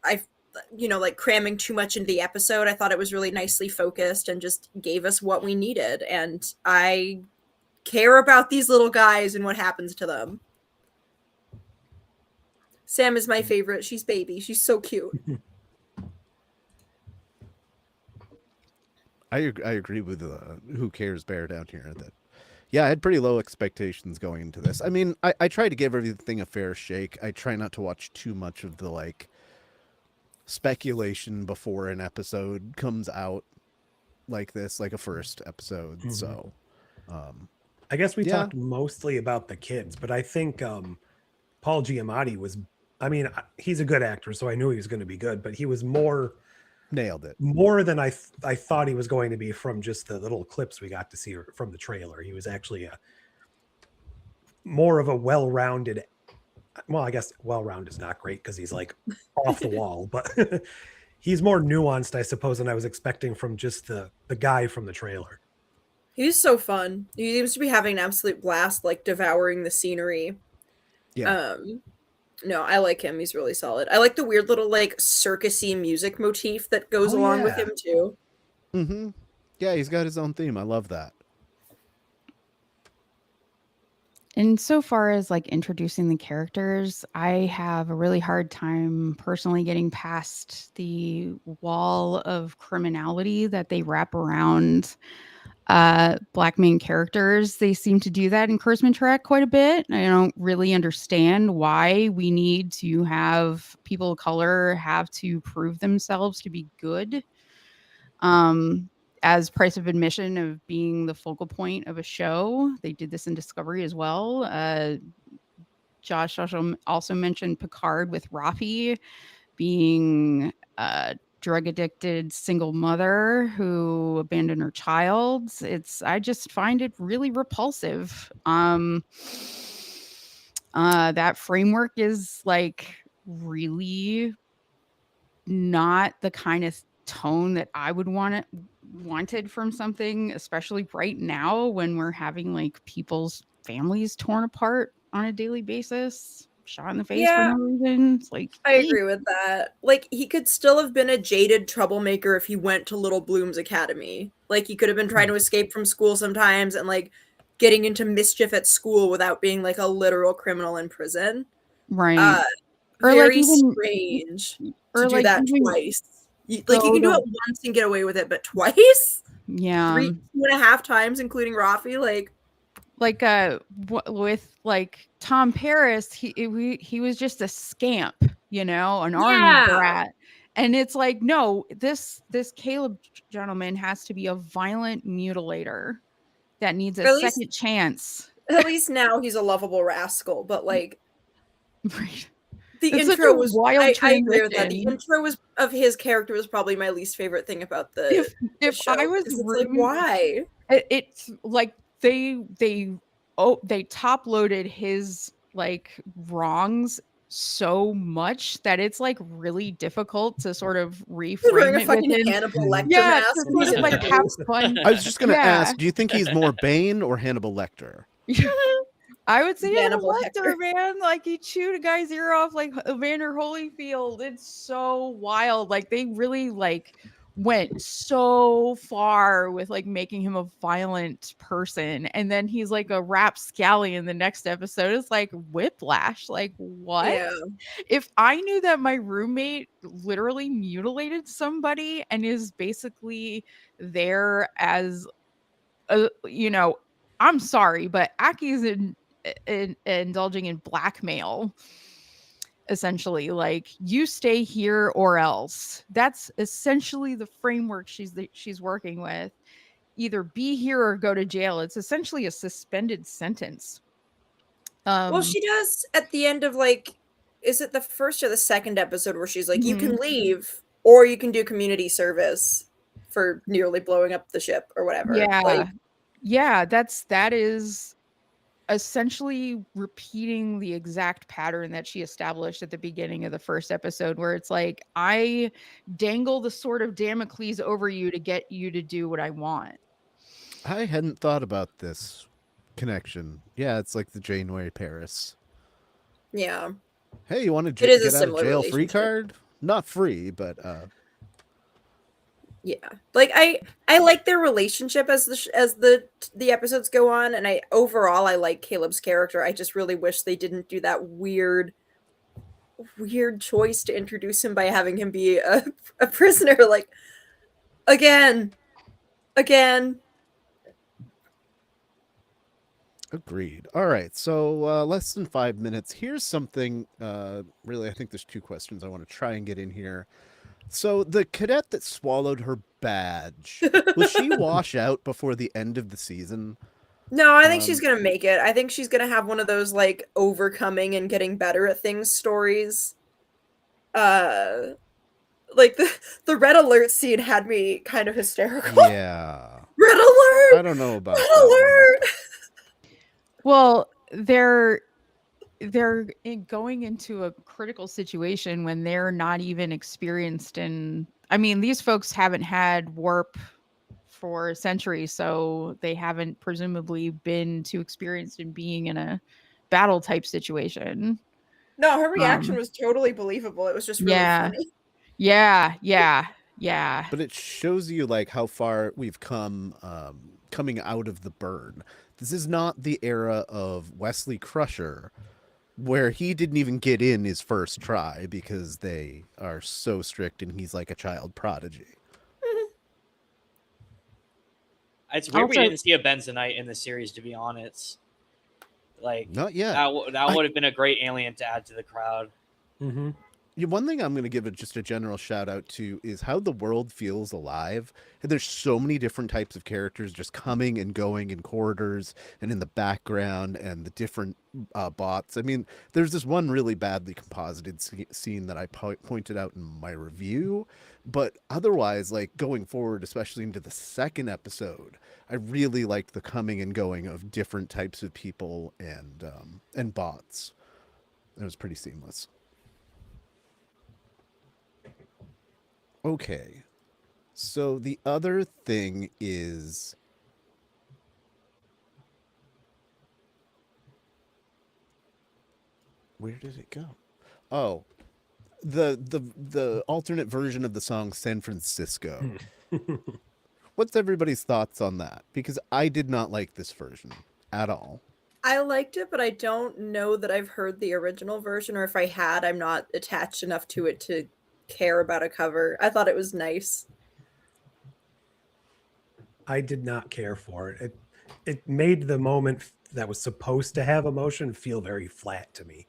like cramming too much into the episode. I thought it was really nicely focused and just gave us what we needed. And I care about these little guys and what happens to them. Sam is my favorite. She's baby. She's so cute. I agree with Who Cares Bear down here. That, yeah, I had pretty low expectations going into this. I mean, I try to give everything a fair shake. I try not to watch too much of the like speculation before an episode comes out like this, like a first episode. Mm-hmm. So I guess we talked mostly about the kids, but I think Paul Giamatti was, I mean, he's a good actor, so I knew he was going to be good, but he was nailed it more than I thought he was going to be from just the little clips we got to see from the trailer. He was actually more of a well-rounded, well, I guess well-rounded is not great because he's like off the wall, but he's more nuanced, I suppose, than I was expecting from just the guy from the trailer. He's so fun. He seems to be having an absolute blast, like devouring the scenery. Yeah. No, I like him. He's really solid. I like the weird little like circusy music motif that goes along with him too. Mm-hmm. Yeah, he's got his own theme. I love that. And so far as like introducing the characters, I have a really hard time personally getting past the wall of criminality that they wrap around Black main characters. They seem to do that in Charisma Track quite a bit. I don't really understand why we need to have people of color have to prove themselves to be good as price of admission of being the focal point of a show. They did this in Discovery as well. Josh also mentioned Picard with Rafi being drug addicted single mother who abandoned her child. I just find it really repulsive. That framework is like really not the kind of tone that I would wanted from something, especially right now when we're having like people's families torn apart on a daily basis. Shot in the face for no reason. It's like, I agree with that. Like, he could still have been a jaded troublemaker if he went to Little Bloom's Academy. Like, he could have been trying to escape from school sometimes and like getting into mischief at school without being like a literal criminal in prison. Right. Or very strange to do that twice. Like, you can do it once and get away with it, but twice? Yeah. 2.5 times, including Rafi, like with like Tom Paris, he was just a scamp, you know, an army brat. And it's like, no, this Caleb gentleman has to be a violent mutilator that needs a second chance. At least now he's a lovable rascal, but like right. The intro was wild. I agree with that. The intro of his character was probably my least favorite thing about the show. I was like, why? It's like they top loaded his like wrongs so much that it's like really difficult to sort of reframe it within Hannibal Lecter mask. Sort of like have fun. I was just gonna ask, do you think he's more Bane or Hannibal Lecter? I would say Hannibal Lecter, Hector. man. Like he chewed a guy's ear off like Evander Holyfield. It's so wild. Like they really like went so far with like making him a violent person. And then he's like a rapscallion the next episode. It's like whiplash. Like what? Yeah. If I knew that my roommate literally mutilated somebody and is basically there as I'm sorry, but Aki is indulging in blackmail. Essentially, like you stay here or else. That's essentially the framework she's working with. Either be here or go to jail. It's essentially a suspended sentence. Well, she does at the end of like, is it the first or the second episode where she's like, you can leave or you can do community service for nearly blowing up the ship or whatever. Yeah. Like, yeah, that is essentially repeating the exact pattern that she established at the beginning of the first episode, where it's like, I dangle the sword of Damocles over you to get you to do what I want. I hadn't thought about this connection. Yeah, it's like the Janeway Paris. yeah. Hey, you want to It is a get out of similar jail free relationship. card? Not free, but Yeah. Like I like their relationship as the episodes go on, and I like Caleb's character. I just really wish they didn't do that weird choice to introduce him by having him be a prisoner like again. agreed. All right, so less than 5 minutes. Here's something. Really, I think there's two questions I want to try and get in here. So the cadet that swallowed her badge, will she wash out before the end of the season? No, I think she's gonna make it. I think she's gonna have one of those like overcoming and getting better at things stories. Like the red alert scene had me kind of hysterical. Yeah. Red alert! I don't know about Red that one. alert! Well, they're going into a critical situation when they're not even experienced in. I mean, these folks haven't had warp for centuries, so they haven't presumably been too experienced in being in a battle type situation. No, her reaction was totally believable. It was just really funny. Yeah. But it shows you like how far we've come coming out of the burn. This is not the era of Wesley Crusher, where he didn't even get in his first try because they are so strict and he's like a child prodigy. It's weird we Also- didn't see a Benzonite in the series, to be honest. Like, Not yet. that would have been a great alien to add to the crowd. Mm-hmm. One thing I'm going to give just a general shout out to is how the world feels alive. And there's so many different types of characters just coming and going in corridors and in the background and the different bots. I mean, there's this one really badly composited scene that I pointed out in my review. But otherwise, like going forward, especially into the second episode, I really liked the coming and going of different types of people and bots. It was pretty seamless. Okay, so the other thing is where did it go? Oh, the alternate version of the song San Francisco. What's everybody's thoughts on that? Because I did not like this version at all. I liked it, but I don't know that I've heard the original version, or if I had, I'm not attached enough to it to care about a cover. I thought it was nice. I did not care for it. It made the moment that was supposed to have emotion feel very flat to me.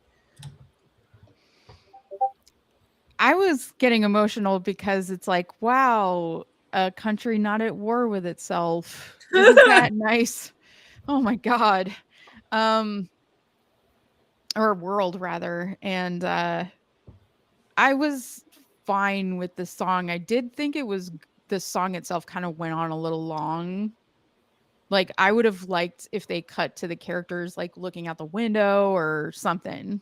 I was getting emotional because it's like, wow, a country not at war with itself. Isn't that nice? Oh my God. Or a world rather. And I was fine with the song. I did think the song itself kind of went on a little long. Like I would have liked if they cut to the characters like looking out the window or something.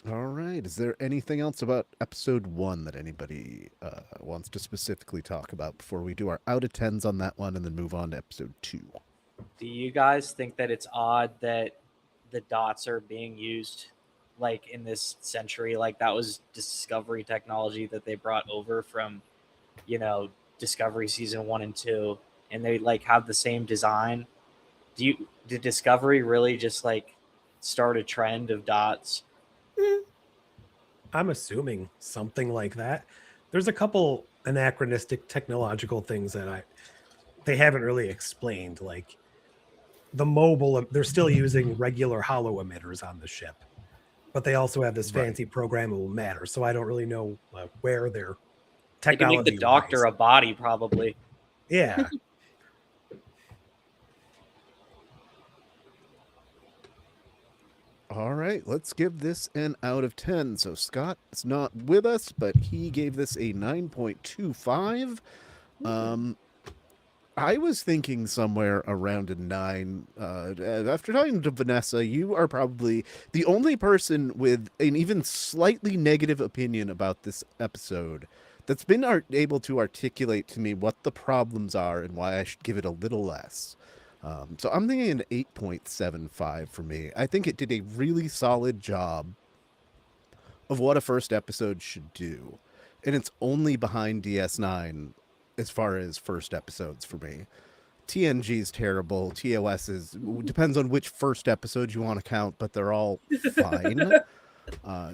All right. Is there anything else about episode 1 that anybody wants to specifically talk about before we do our out of 10s on that one and then move on to episode 2? Do you guys think that it's odd that the dots are being used like in this century? Like that was Discovery technology that they brought over from, Discovery season 1 and 2, and they like have the same design. Did Discovery really just like start a trend of dots? I'm assuming something like that. There's a couple anachronistic technological things that they haven't really explained, like the mobile. They're still using regular hollow emitters on the ship, but they also have this fancy programmable matter. So I don't really know where their They can technology make the Doctor lies. a body, probably. Yeah. All right, let's give this an out of 10. So Scott is not with us, but he gave this a 9.25. I was thinking somewhere around a 9. After talking to Vanessa, you are probably the only person with an even slightly negative opinion about this episode that's been able to articulate to me what the problems are and why I should give it a little less. So I'm thinking an 8.75 for me. I think it did a really solid job of what a first episode should do. And it's only behind DS9 as far as first episodes for me. TNG is terrible. TOS depends on which first episode you want to count, but they're all fine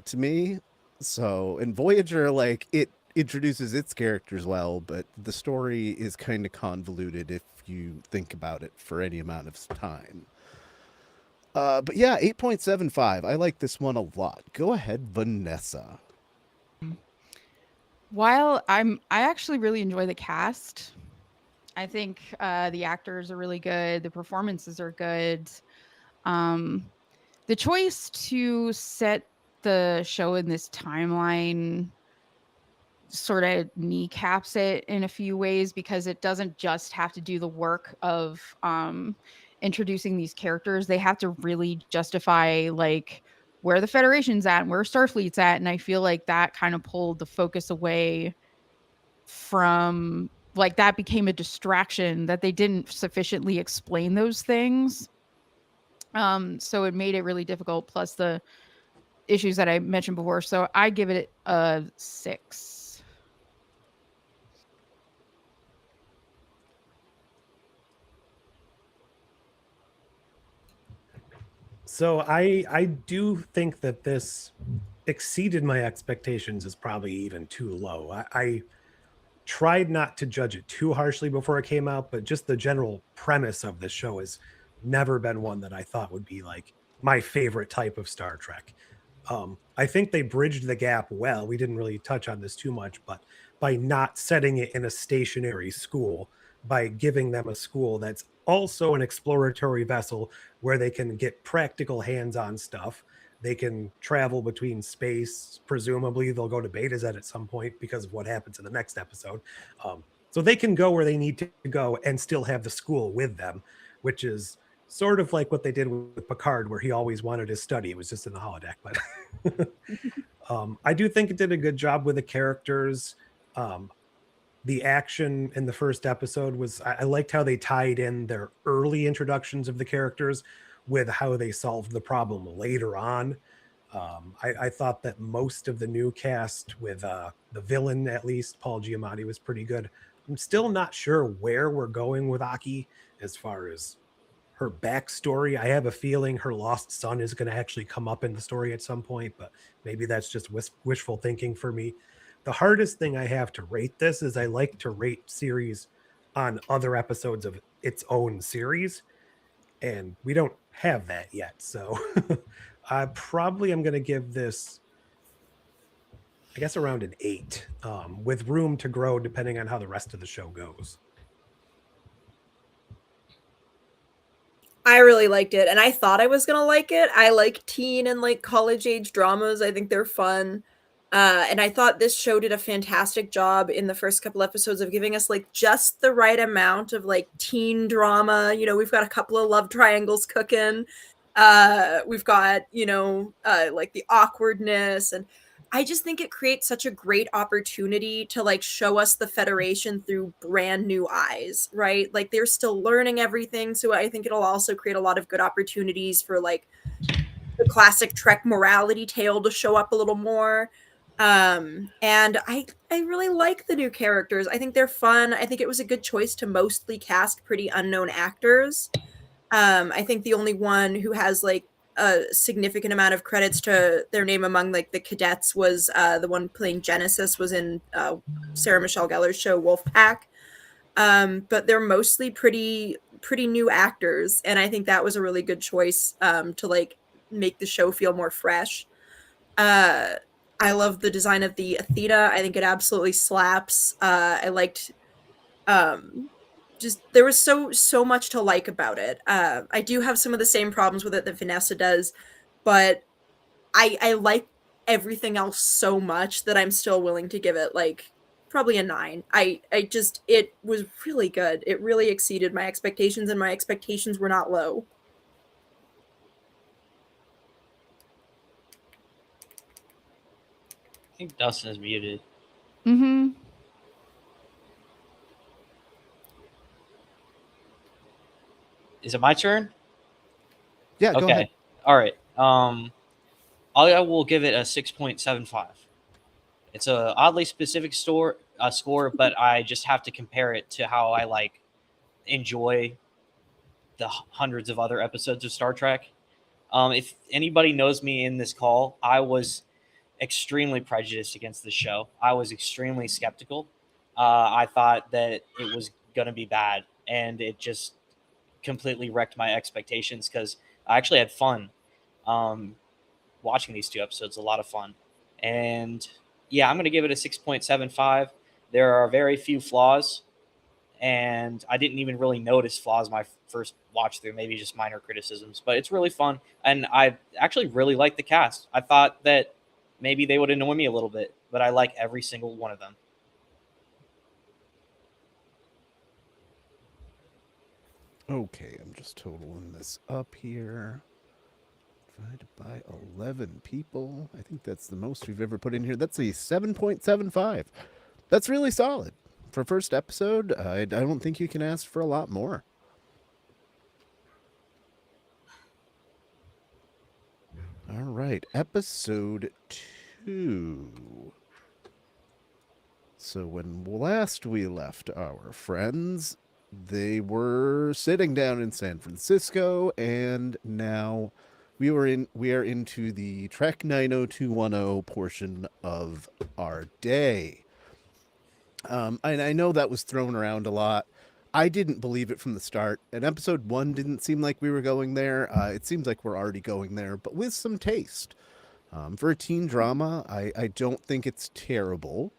to me. So, and Voyager, like, it introduces its characters well, but the story is kind of convoluted if you think about it for any amount of time. But yeah, 8.75. I like this one a lot. Go ahead, Vanessa. While I actually really enjoy the cast. I think the actors are really good. The performances are good. The choice to set the show in this timeline sort of kneecaps it in a few ways, because it doesn't just have to do the work of introducing these characters. They have to really justify like where the Federation's at and where Starfleet's at. And I feel like that kind of pulled the focus away from, like, that became a distraction, that they didn't sufficiently explain those things. So it made it really difficult, plus the issues that I mentioned before. So I give it a 6. So I do think that this exceeded my expectations, is probably even too low. I tried not to judge it too harshly before it came out, but just the general premise of this show has never been one that I thought would be like my favorite type of Star Trek. I think they bridged the gap well. We didn't really touch on this too much, but by not setting it in a stationary school, by giving them a school that's also an exploratory vessel where they can get practical hands-on stuff. They can travel between space. Presumably, they'll go to Beta Z at some point because of what happens in the next episode. So they can go where they need to go and still have the school with them, which is sort of like what they did with Picard, where he always wanted to study. It was just in the holodeck. But I do think it did a good job with the characters. The action in the first episode was, I liked how they tied in their early introductions of the characters with how they solved the problem later on. I thought that most of the new cast, with the villain, at least Paul Giamatti, was pretty good. I'm still not sure where we're going with Aki as far as her backstory. I have a feeling her lost son is going to actually come up in the story at some point, but maybe that's just wishful thinking for me. The hardest thing I have to rate this is I like to rate series on other episodes of its own series, and we don't have that yet. So I probably am going to give this, I guess, around an 8, with room to grow depending on how the rest of the show goes. I really liked it, and I thought I was gonna like it. I like teen and like college age dramas. I think they're fun. And I thought this show did a fantastic job in the first couple episodes of giving us like just the right amount of like teen drama. You know, we've got a couple of love triangles cooking. We've got, like the awkwardness, and I just think it creates such a great opportunity to like show us the Federation through brand new eyes, right? Like they're still learning everything, so I think it'll also create a lot of good opportunities for like the classic Trek morality tale to show up a little more. And I really like the new characters. I think they're fun. I think it was a good choice to mostly cast pretty unknown actors. I think the only one who has like a significant amount of credits to their name among like the cadets was the one playing Genesis, was in Sarah Michelle Gellar's show Wolfpack. But they're mostly pretty new actors, and I think that was a really good choice to like make the show feel more fresh. I love the design of the Athena. I think it absolutely slaps. I liked just there was so much to like about it. I do have some of the same problems with it that Vanessa does, but I like everything else so much that I'm still willing to give it like probably a 9. It was really good. It really exceeded my expectations, and my expectations were not low. I think Dustin is muted. Mm-hmm. Is it my turn? Yeah, go ahead. Okay. All right. I will give it a 6.75. It's a oddly specific score, but I just have to compare it to how I like enjoy the hundreds of other episodes of Star Trek. If anybody knows me in this call, I was extremely prejudiced against the show. I was extremely skeptical. I thought that it was going to be bad, and it just completely wrecked my expectations because I actually had fun watching these 2 episodes. A lot of fun. And yeah, I'm going to give it a 6.75. There are very few flaws, and I didn't even really notice flaws my first watch through, maybe just minor criticisms, but it's really fun. And I actually really like the cast. I thought that maybe they would annoy me a little bit, but I like every single one of them. Okay, I'm just totaling this up here. Divided by 11 people. I think that's the most we've ever put in here. That's a 7.75. That's really solid. For first episode, I don't think you can ask for a lot more. All right, episode 2. So when last we left our friends, they were sitting down in San Francisco, and now we are into the Trek 90210 portion of our day. And I know that was thrown around a lot. I didn't believe it from the start. And episode 1 didn't seem like we were going there. It seems like we're already going there, but with some taste. For a teen drama, I don't think it's terrible.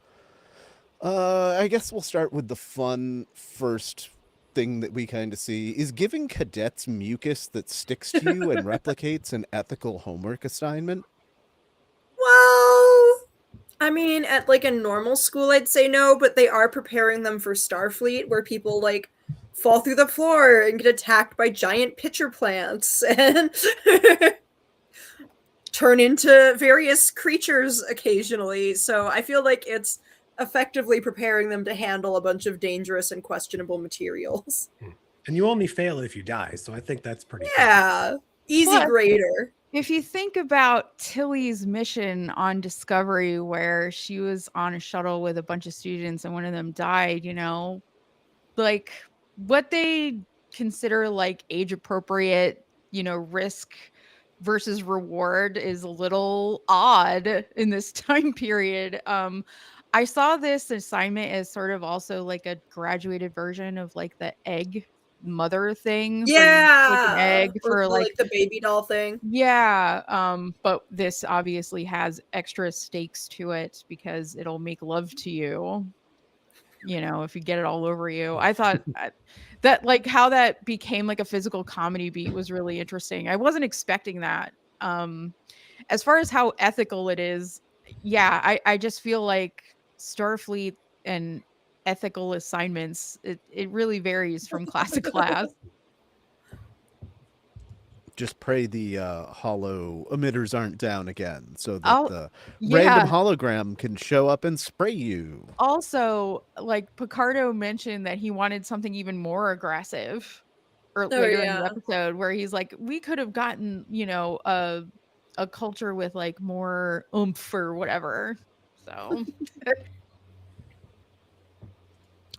I guess we'll start with the fun first thing that we kind of see. Is giving cadets mucus that sticks to you and replicates an ethical homework assignment? Well, I mean, at like a normal school, I'd say no, but they are preparing them for Starfleet, where people like fall through the floor and get attacked by giant pitcher plants and turn into various creatures occasionally. So I feel like it's effectively preparing them to handle a bunch of dangerous and questionable materials. And you only fail if you die, so I think that's pretty Yeah. Easy Plus, grader. If you think about Tilly's mission on Discovery, where she was on a shuttle with a bunch of students and one of them died, like what they consider like age appropriate, risk versus reward is a little odd in this time period. I saw this assignment as sort of also like a graduated version of like the egg mother thing. Where you take an egg or for like the baby doll thing. yeah, but this obviously has extra stakes to it because it'll make love to you, if you get it all over you. I thought that like how that became like a physical comedy beat was really interesting. I wasn't expecting that. As far as how ethical it is, yeah, I just feel like Starfleet and ethical assignments, it really varies from class to class. just pray the hollow emitters aren't down again, so that Oh, the yeah. random hologram can show up and spray you. Also, like Picardo mentioned that he wanted something even more aggressive, or Oh, later in the yeah. episode, where he's like, we could have gotten, a culture with like more oomph or whatever. So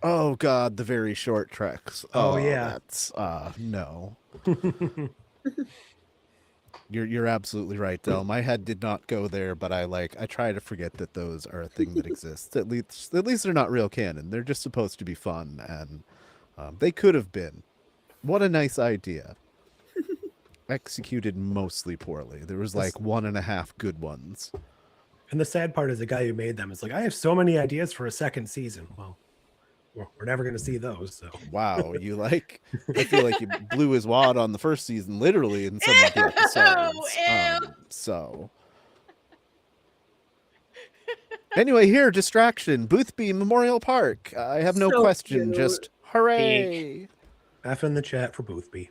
Oh God, the very short treks. Oh, yeah. That's no. You're absolutely right, Del. My head did not go there, but I try to forget that those are a thing that exists. At least they're not real canon. They're just supposed to be fun, and they could have been. What a nice idea. Executed mostly poorly. There was like 1.5 good ones. And the sad part is the guy who made them is like, I have so many ideas for a second season. Well, we're never going to see those. So Wow, I feel like you blew his wad on the first season, literally in some of the episodes. So anyway, here, distraction, Boothby Memorial Park. I have no So question, cute. just hooray! F in the chat for Boothby.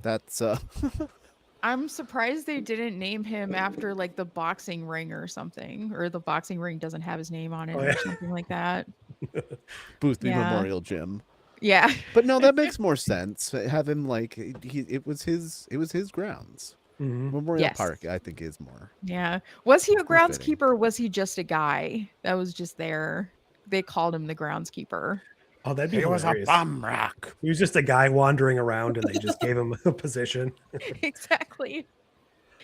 That's I'm surprised they didn't name him after like the boxing ring or something, or the boxing ring doesn't have his name on it or something like that. Boothby Yeah. Memorial Gym. Yeah. But no, that makes more sense. Have him like it was his grounds. Memorial Yes. Park, I think, is more. Yeah. Was he a fitting. groundskeeper or was he just a guy that was just there? They called him the groundskeeper. Oh, that'd be He was a hilarious. bum rack. He was just a guy wandering around and they just gave him a position. Exactly.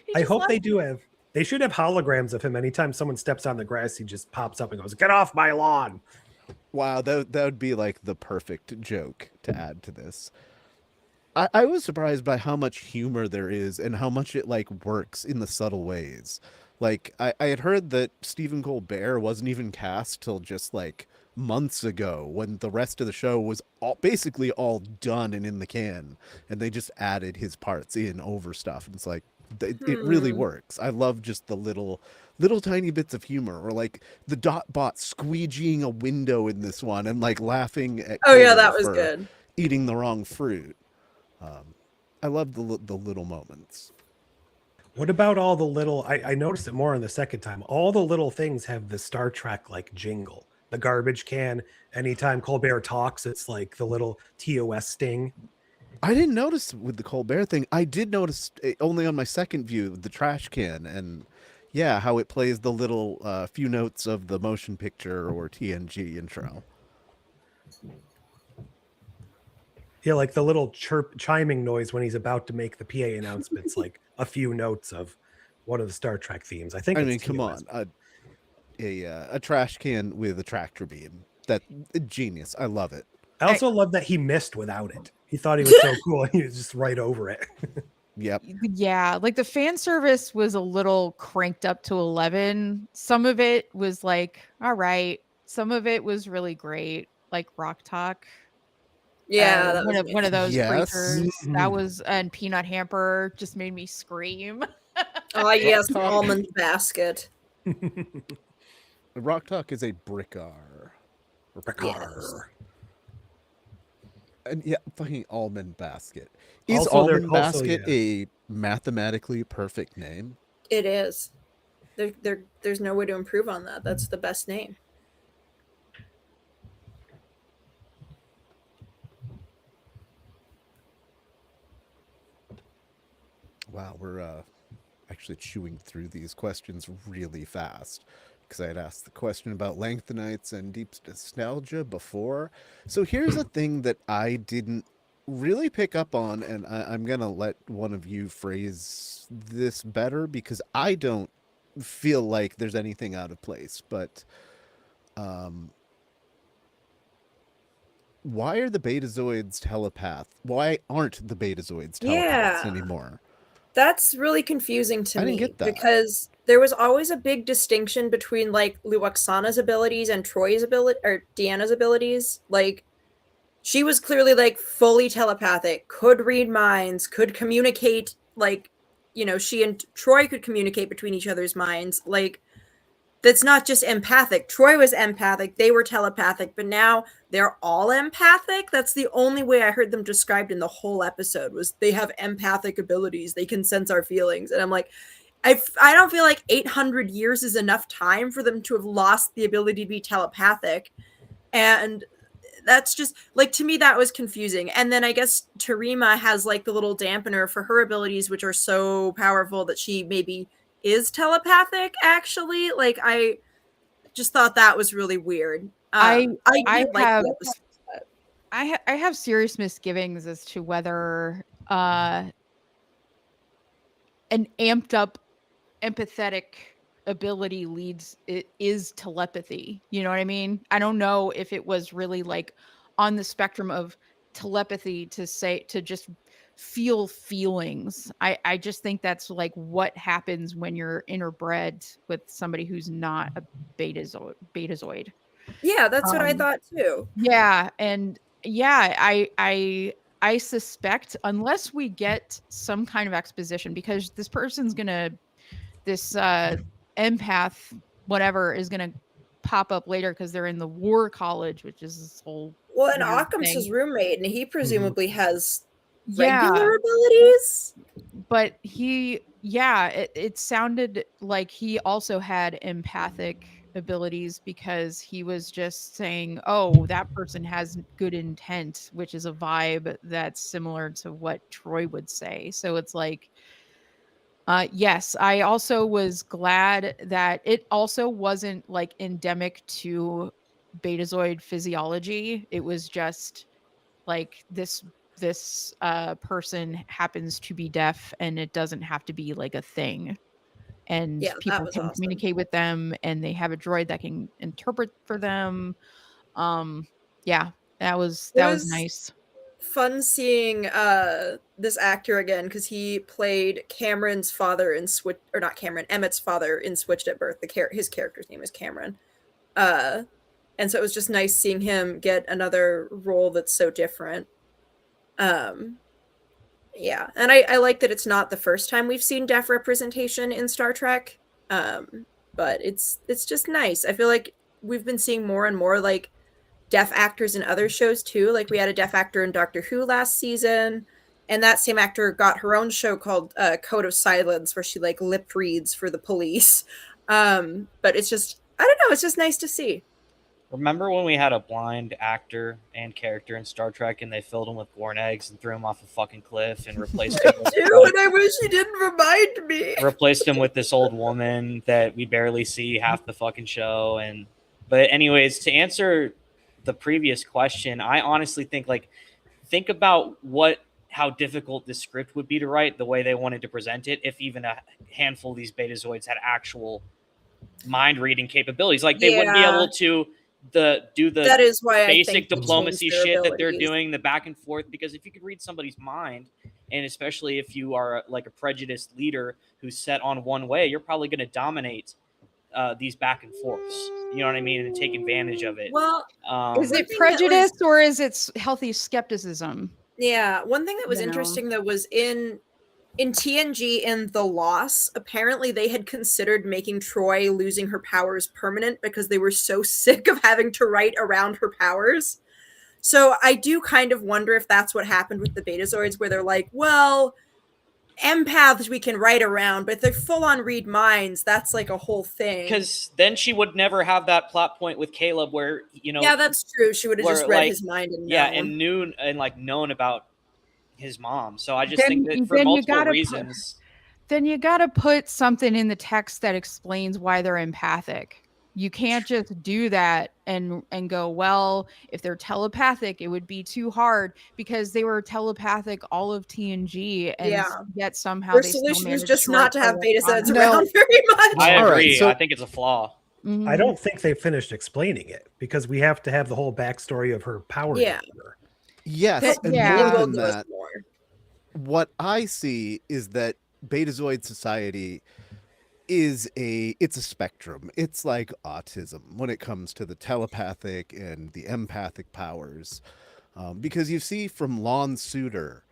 He I just hope left- they should have holograms of him. Anytime someone steps on the grass, he just pops up and goes, "Get off my lawn." Wow, that would be like the perfect joke to add to this. I was surprised by how much humor there is and how much it like works in the subtle ways. Like I had heard that Stephen Colbert wasn't even cast till just like months ago when the rest of the show was basically all done and in the can, and they just added his parts in over stuff. And it's like it really works. I love just the little tiny bits of humor, or like the dot bot squeegeeing a window in this one and like laughing at Oh yeah, Cole that was for good. eating the wrong fruit. I love the little moments. What about all the little? I noticed it more on the second time. All the little things have the Star Trek like jingle. The garbage can. Anytime Colbert talks, it's like the little TOS sting. I didn't notice with the Colbert thing. I did notice only on my second view the trash can, and yeah, how it plays the little few notes of the motion picture or TNG intro. Yeah, like the little chiming noise when he's about to make the PA announcements, like a few notes of one of the Star Trek themes. I think. I it's mean, come TOS. on, a trash can with a tractor beam. That genius. I love it. I also love that he missed without it. He thought he was so cool, and he was just right over it. Yep. Yeah, like the fan service was a little cranked up to 11. Some of it was like, all right. Some of it was really great, like Rock Talk. Yeah, that was one of those Yes. creatures. That was, and Peanut Hamper just made me scream. Oh yes, almond basket. Rock Talk is a brickar. Yes. And yeah, fucking almond basket. Is Also, almond also, basket yeah. a mathematically perfect name? It is. There's no way to improve on that. That's the best name. Wow, we're actually chewing through these questions really fast because I had asked the question about Lanthanites and deep nostalgia before. So here's a thing that I didn't really pick up on, and I'm going to let one of you phrase this better because I don't feel like there's anything out of place, but why are the Betazoids telepath? Why aren't the Betazoids telepaths Yeah. anymore? That's really confusing to I me didn't get that. because there was always a big distinction between like Luoxana's abilities and Troy's ability or Deanna's abilities. Like she was clearly like fully telepathic, could read minds, could communicate, like, you know, she and Troy could communicate between each other's minds. Like that's not just empathic. Troy was empathic, they were telepathic, but now they're all empathic. That's the only way I heard them described in the whole episode, was they have empathic abilities. They can sense our feelings. And I'm like, I don't feel like 800 years is enough time for them to have lost the ability to be telepathic. And that's just, like, to me, that was confusing. And then I guess Terima has, like, the little dampener for her abilities, which are so powerful that she maybe is telepathic, actually. Like, I just thought that was really weird. I have serious misgivings as to whether an amped up empathetic ability is telepathy. You know what I mean? I don't know if it was really like on the spectrum of telepathy to just feel feelings. I just think that's like what happens when you're interbred with somebody who's not a betazoid. Yeah, that's what I thought too. Yeah, and yeah, I suspect, unless we get some kind of exposition, because this empath whatever is gonna pop up later because they're in the war college, which is this whole Well, and weird Occam's thing. his roommate, and he presumably has Yeah. regular abilities. But it sounded like he also had empathic abilities, because he was just saying, oh, that person has good intent, which is a vibe that's similar to what Troy would say. So it's like, yes, I also was glad that it also wasn't like endemic to Betazoid physiology. It was just like this person happens to be deaf, and it doesn't have to be like a thing. And Yeah, that people was can awesome. communicate with them, and they have a droid that can interpret for them. Yeah, that was nice. Fun seeing this actor again, because he played Cameron's father in Emmett's father in Switched at Birth. His character's name is Cameron. And so it was just nice seeing him get another role that's so different. Yeah, and I like that it's not the first time we've seen deaf representation in Star Trek. But it's just nice. I feel like we've been seeing more and more like deaf actors in other shows too. Like we had a deaf actor in Doctor Who last season, and that same actor got her own show called Code of Silence, where she like lip reads for the police. But it's just, I don't know, it's just nice to see. Remember when we had a blind actor and character in Star Trek, and they filled him with corn eggs and threw him off a fucking cliff and replaced him with, and I wish you didn't remind me. Replaced him with this old woman that we barely see half the fucking show. But anyways, to answer the previous question, I honestly think about how difficult this script would be to write, the way they wanted to present it, if even a handful of these Betazoids had actual mind reading capabilities. Like they wouldn't be able to do the that is why basic diplomacy shit that they're doing, the back and forth, because if you could read somebody's mind, and especially if you are like a prejudiced leader who's set on one way, you're probably going to dominate these back and forths, you know what I mean, and take advantage of it. Well, is it prejudice or is it healthy skepticism? Yeah, one thing that was interesting though was in TNG, in The Loss, apparently they had considered making Troy losing her powers permanent because they were so sick of having to write around her powers. So I do kind of wonder if that's what happened with the Betazoids, where they're like, well, empaths we can write around, but if they're full on read minds, that's like a whole thing. Because then she would never have that plot point with Caleb where, you know. Yeah, that's true. She would have just read his mind and known about his mom. So I just think that for multiple reasons. Then you got to put something in the text that explains why they're empathic. You can't just do that and go, well, if they're telepathic, it would be too hard, because they were telepathic all of TNG, and yet somehow their solution is just not to have Betazoids around very much. I agree. I think it's a flaw. Mm-hmm. I don't think they finished explaining it, because we have to have the whole backstory of her power. Yes, and more than that, what I see is that Betazoid society it's a spectrum. It's like autism when it comes to the telepathic and the empathic powers, because you see from Lon Suitor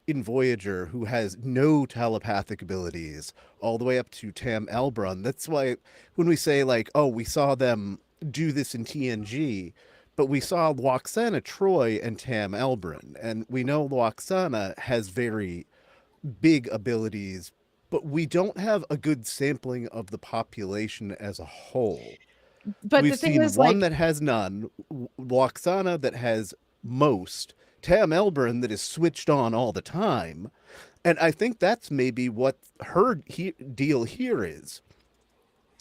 in Voyager who has no telepathic abilities, all the way up to Tam Elbrun. That's why when we say like, oh, we saw them do this in TNG, but we saw Loxana Troy and Tam Elbrun, and we know Loxana has very big abilities, but we don't have a good sampling of the population as a whole. But We've the thing seen is, one like, that has none, Loxana that has most, Tam Elbrun that is switched on all the time. And I think that's maybe what her deal here is.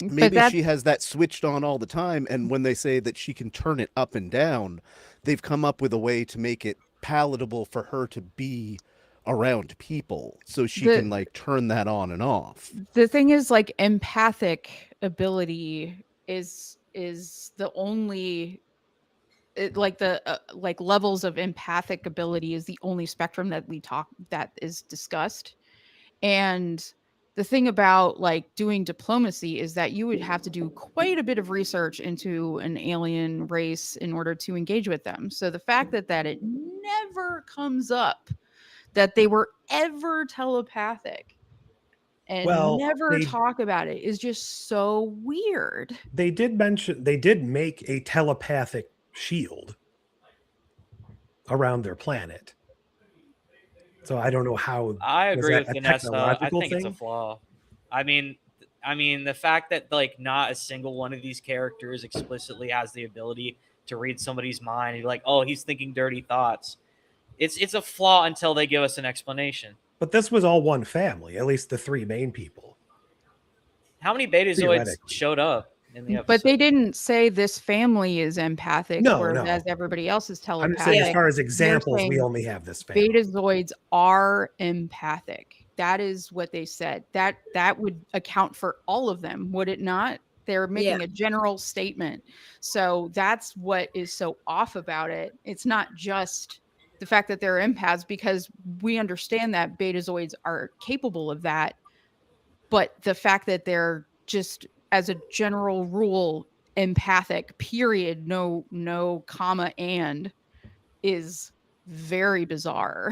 but Maybe that she has that switched on all the time, and when they say that she can turn it up and down, they've come up with a way to make it palatable for her to be around people, so she the can like turn that on and off. the thing is, like, empathic ability is the only like the like levels of empathic ability is the only spectrum that is discussed. And the thing about like doing diplomacy is that you would have to do quite a bit of research into an alien race in order to engage with them. So the fact that it never comes up that they were ever telepathic and Well, never talk about it is just so weird. they did make a telepathic shield around their planet. So I don't know how. I was agree that with a Vanessa. I technological think it's a thing? flaw. I mean, the fact that like not a single one of these characters explicitly has the ability to read somebody's mind and be like, oh, he's thinking dirty thoughts. It's a flaw until they give us an explanation. But this was all one family, at least the three main people. How many Betazoids Theoretically. showed up in the episode? But they didn't say this family is empathic, No, whereas no. everybody else is I'm telepathic. just saying, as Yeah. far as examples, we saying only have this family. Betazoids are empathic. That is what they said. That would account for all of them, would it not? They're making Yeah. a general statement. So that's what is so off about it. It's not just the fact that they're empaths, because we understand that Betazoids are capable of that. But the fact that they're just, as a general rule, empathic, period, no comma and, is very bizarre.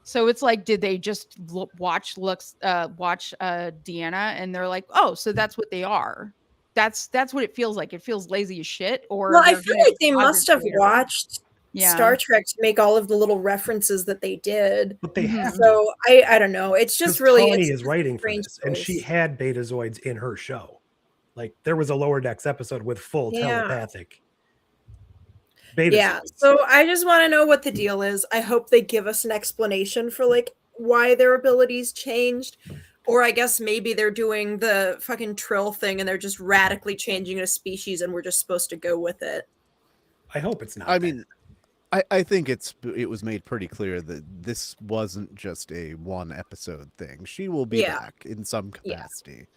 So it's like, did they just watch Deanna and they're like, oh, so that's what they are. That's what it feels like. It feels lazy as shit. Or Well, I they're feel doing like they project must have later. watched Yeah. Star Trek to make all of the little references that they did. But they have to. So I don't know. It's just Because really Tawny it's is just a writing for strange this, and she choice. had Betazoids in her show. Like there was a Lower Decks episode with full Yeah. telepathic Betazoids. Yeah. So I just want to know what the deal is. I hope they give us an explanation for like why their abilities changed. Or I guess maybe they're doing the fucking Trill thing and they're just radically changing a species and we're just supposed to go with it. I hope it's not. I that. mean, I think it was made pretty clear that this wasn't just a one episode thing. She will be Yeah. back in some capacity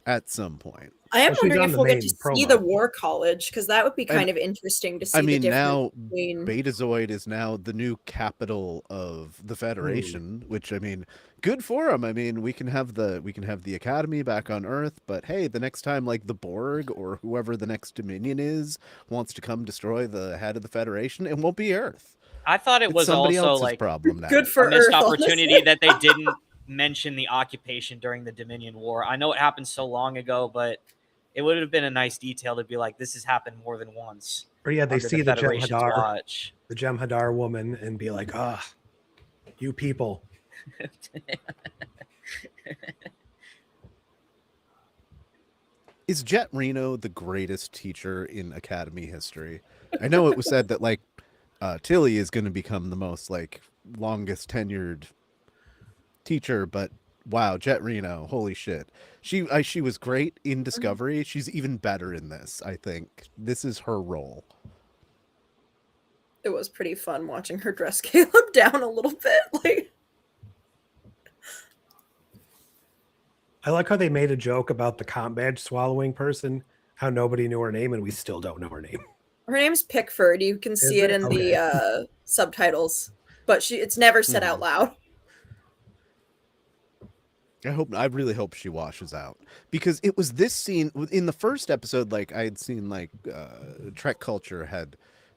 at some point. I am Well, she's wondering on if the we'll get main to see promo. the War College, because that would be And- kind of interesting to see I mean, the now difference between Betazoid is now the new capital of the Federation, Hmm. which I mean, good for them. I mean, we can have the Academy back on Earth, but hey, the next time like the Borg or whoever the next Dominion is wants to come destroy the head of the Federation, it won't be Earth. I thought it It's was somebody also else's like problem now. good for a missed Earth. opportunity honestly. that they didn't mention the occupation during the Dominion War. I know it happened so long ago, but it would have been a nice detail to be like, this has happened more than once. Or yeah, they under see the Federation's Jem'Hadar, watch. the Jem'Hadar woman, and be like, "Ah, you people." Is Jet Reno the greatest teacher in Academy history? I know it was said that like Tilly is going to become the most like longest tenured teacher, but wow, Jet Reno, holy shit. She was great in Discovery. She's even better in this, I think. This is her role. It was pretty fun watching her dress Caleb down a little bit. Like, I like how they made a joke about the comp badge swallowing person, how nobody knew her name, and we still don't know her name. her name's Pickford. You can see it it? in Okay. the subtitles, but it's never said out loud. I really hope she washes out, because it was this scene in the first episode. Like I had seen like Trek culture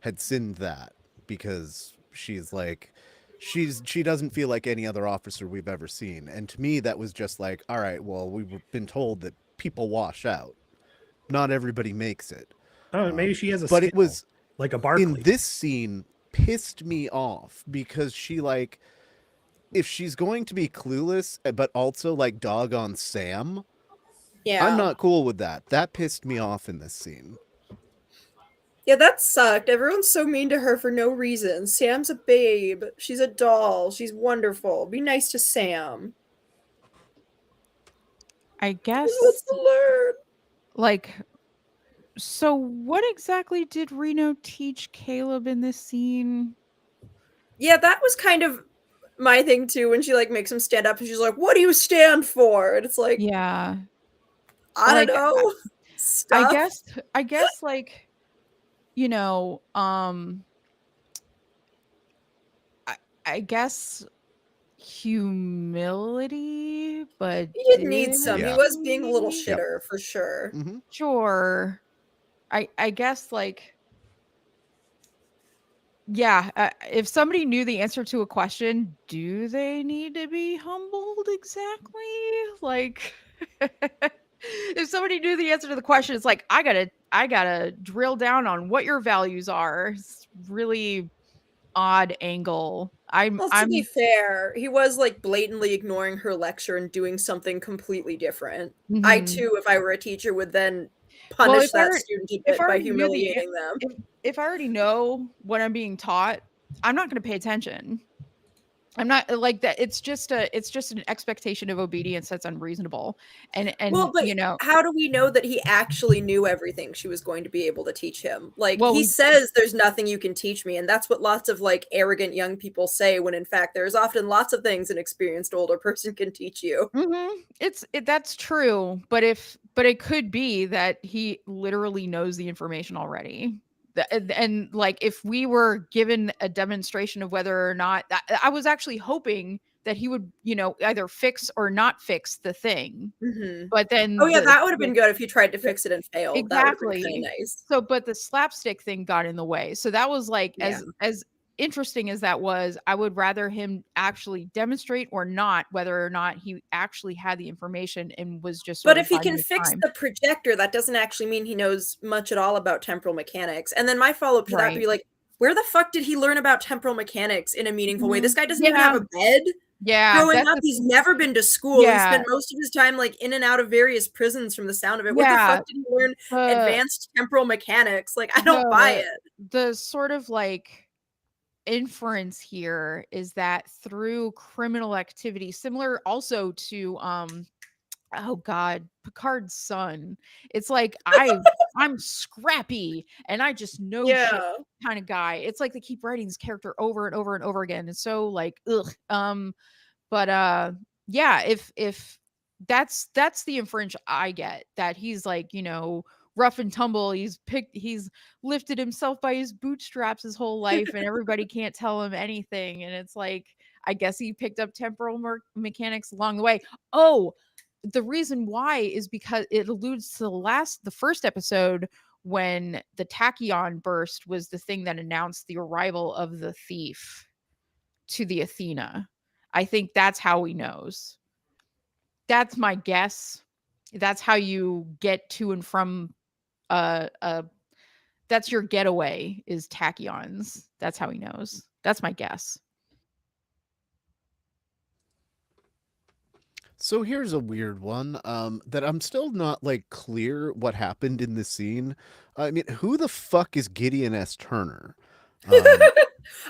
had sinned that, because she's like, she doesn't feel like any other officer we've ever seen. And to me, that was just like, all right, well, we've been told that people wash out. Not everybody makes it. Oh, maybe she has a But skill, it was like a Barkley. in this scene pissed me off because she like, if she's going to be clueless but also like dog on Sam, Yeah. I'm not cool with that. That pissed me off in this scene. Yeah, that sucked. Everyone's so mean to her for no reason. Sam's a babe. She's a doll. She's wonderful. Be nice to Sam. I guess What's to learn? like so what exactly did Reno teach Caleb in this scene? Yeah, that was kind of my thing too when she like makes him stand up and she's like, "What do you stand for?" And it's like, Yeah. I Like, don't know. Stuff. I guess like, you know, I guess humility, but He did need some. Yeah. He was being a little dignity? shitter for sure. Mm-hmm. Sure. I guess like yeah, if somebody knew the answer to a question, do they need to be humbled exactly? Like if somebody knew the answer to the question, it's like I gotta drill down on what your values are. It's really odd angle. Well, to be fair, he was like blatantly ignoring her lecture and doing something completely different. I Mhm. too, if I were a teacher, would then Well, punish if I that alre- student a if bit I by already knew the humiliating them. if I already know what I'm being taught, I'm not going to pay attention. I'm not like that. It's just an expectation of obedience that's unreasonable. And Well, but you know, how do we know that he actually knew everything she was going to be able to teach him? Like Well, he we- says there's nothing you can teach me, and that's what lots of like arrogant young people say when in fact there's often lots of things an experienced older person can teach you. that's true. But it could be that he literally knows the information already. And like if we were given a demonstration of whether or not I was actually hoping that he would, either fix or not fix the thing. But then Oh yeah, that would have been good if he tried to fix it and failed. That would have exactly been kind of nice. So but the slapstick thing got in the way. So that was like as interesting as that was, I would rather him actually demonstrate or not whether or not he actually had the information and was just But if he can fix the projector, that doesn't actually mean he knows much at all about temporal mechanics. And then my follow-up to that would be like, where the fuck did he learn about temporal mechanics in a meaningful way? This guy doesn't even have a bed. Growing up, he's never been to school. He spent most of his time like in and out of various prisons from the sound of it. What the fuck did he learn advanced temporal mechanics? Like, I don't buy it. The sort of like inference here is that through criminal activity, similar also to oh god, Picard's son, it's like I'm scrappy and I just know shit kind of guy. It's like they keep writing this character over and over and over again. And so like but yeah, if that's the inference I get, that he's like, rough and tumble, he's lifted himself by his bootstraps his whole life and everybody can't tell him anything. And it's like, I guess he picked up temporal mechanics along the way. Oh, the reason why is because it alludes to the first episode when the tachyon burst was the thing that announced the arrival of the thief to the Athena. I think that's how he knows. That's my guess. That's how you get to and from that's your getaway, is tachyons. That's how he knows. That's my guess. So here's a weird one that I'm still not like clear what happened in this scene. I mean, who the fuck is Gideon S. Turner?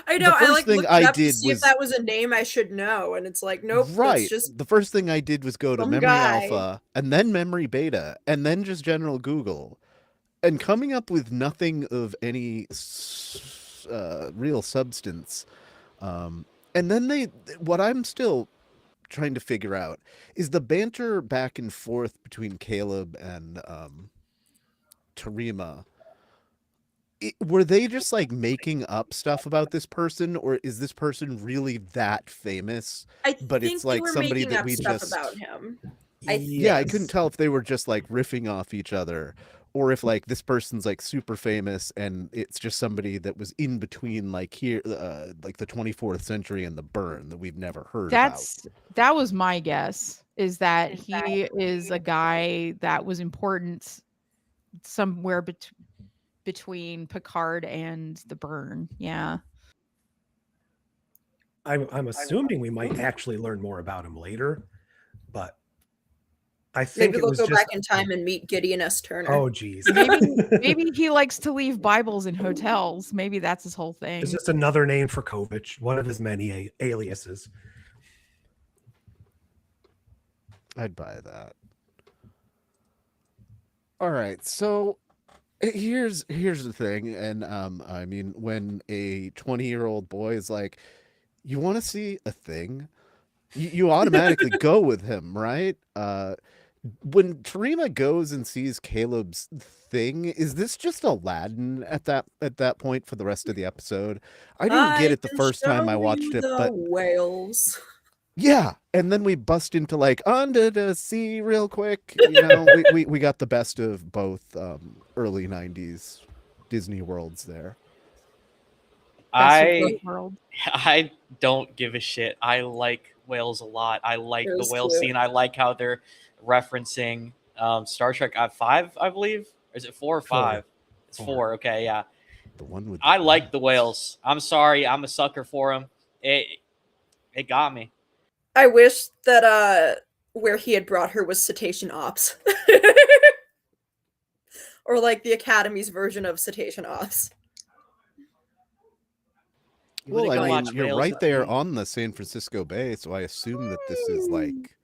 I know. I like looked it up to see if that was a name I should know, and it's like, nope. Right. Just the first thing I did was go to Memory Alpha, and then Memory Beta, and then just general Google, and coming up with nothing of any real substance. And then what I'm still trying to figure out is the banter back and forth between Caleb and Tarima. Were they just like making up stuff about this person, or is this person really that famous? But it's like somebody that we just about him. I couldn't tell if they were just like riffing off each other, or if like this person's like super famous and it's just somebody that was in between like here like the 24th century and the burn that we've never heard about. That was my guess, is that he is a guy that was important somewhere between Picard and the burn. Yeah. I'm assuming we might actually learn more about him later, but I Maybe think it we'll was go just back in time and meet Gideon S. Turner. Oh geez. Maybe he likes to leave Bibles in hotels. Maybe that's his whole thing. It's just another name for Kovich, one of his many aliases. I'd buy that. All right, so here's the thing, and I mean, when a 20-year-old boy is like, "You want to see a thing?" You automatically go with him, right? When Tarima goes and sees Caleb's thing, is this just Aladdin at that point for the rest of the episode? I didn't get it the first time I watched it, but whales. yeah, and then we bust into like under the sea real quick. You know, we got the best of both early 90s Disney worlds there. I don't give a shit. I like whales a lot. I like the whale scene. I like how they're referencing Star Trek 5, I believe. Or is it 4 or 5? It's 4. Okay, yeah. The one with I like the whales. I'm sorry, I'm a sucker for them. It got me. I wish that where he had brought her was Cetacean Ops. Or like the Academy's version of Cetacean Ops. Well, I mean, you're right there on the San Francisco Bay, so I assume that this is like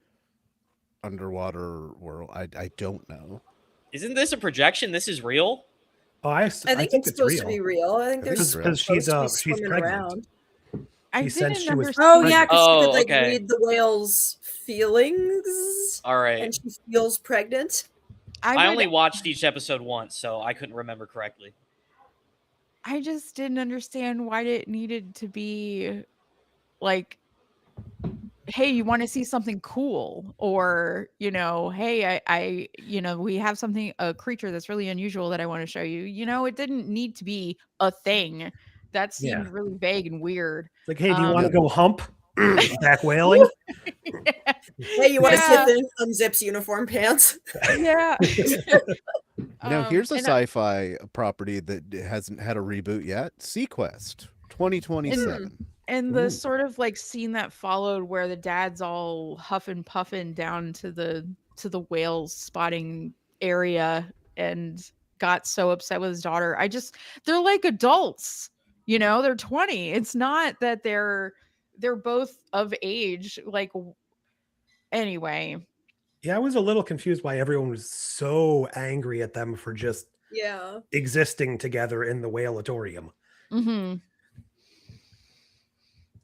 underwater world. I don't know. Isn't this a projection? This is real? Oh, I think it's supposed to be real. I think there's because she's pregnant. Around. I said she was. Oh yeah, because she could like okay. read the whale's feelings. All right. And she feels pregnant. I only watched each episode once, so I couldn't remember correctly. I just didn't understand why it needed to be like, hey, you want to see something cool, or hey, I we have a creature that's really unusual that I want to show you. It didn't need to be a thing. That seemed really vague and weird. Like, hey, do you want to go hump back whaling? Hey, you want to see a thing? Unzips uniform pants. Yeah. Now here's a sci-fi property that hasn't had a reboot yet. Sequest 2027. And the sort of like scene that followed where the dad's all huffing puffing down to the whales spotting area and got so upset with his daughter. They're like adults, they're 20. It's not that they're both of age. Like, anyway. Yeah, I was a little confused why everyone was so angry at them for just existing together in the whaleatorium. Mm-hmm.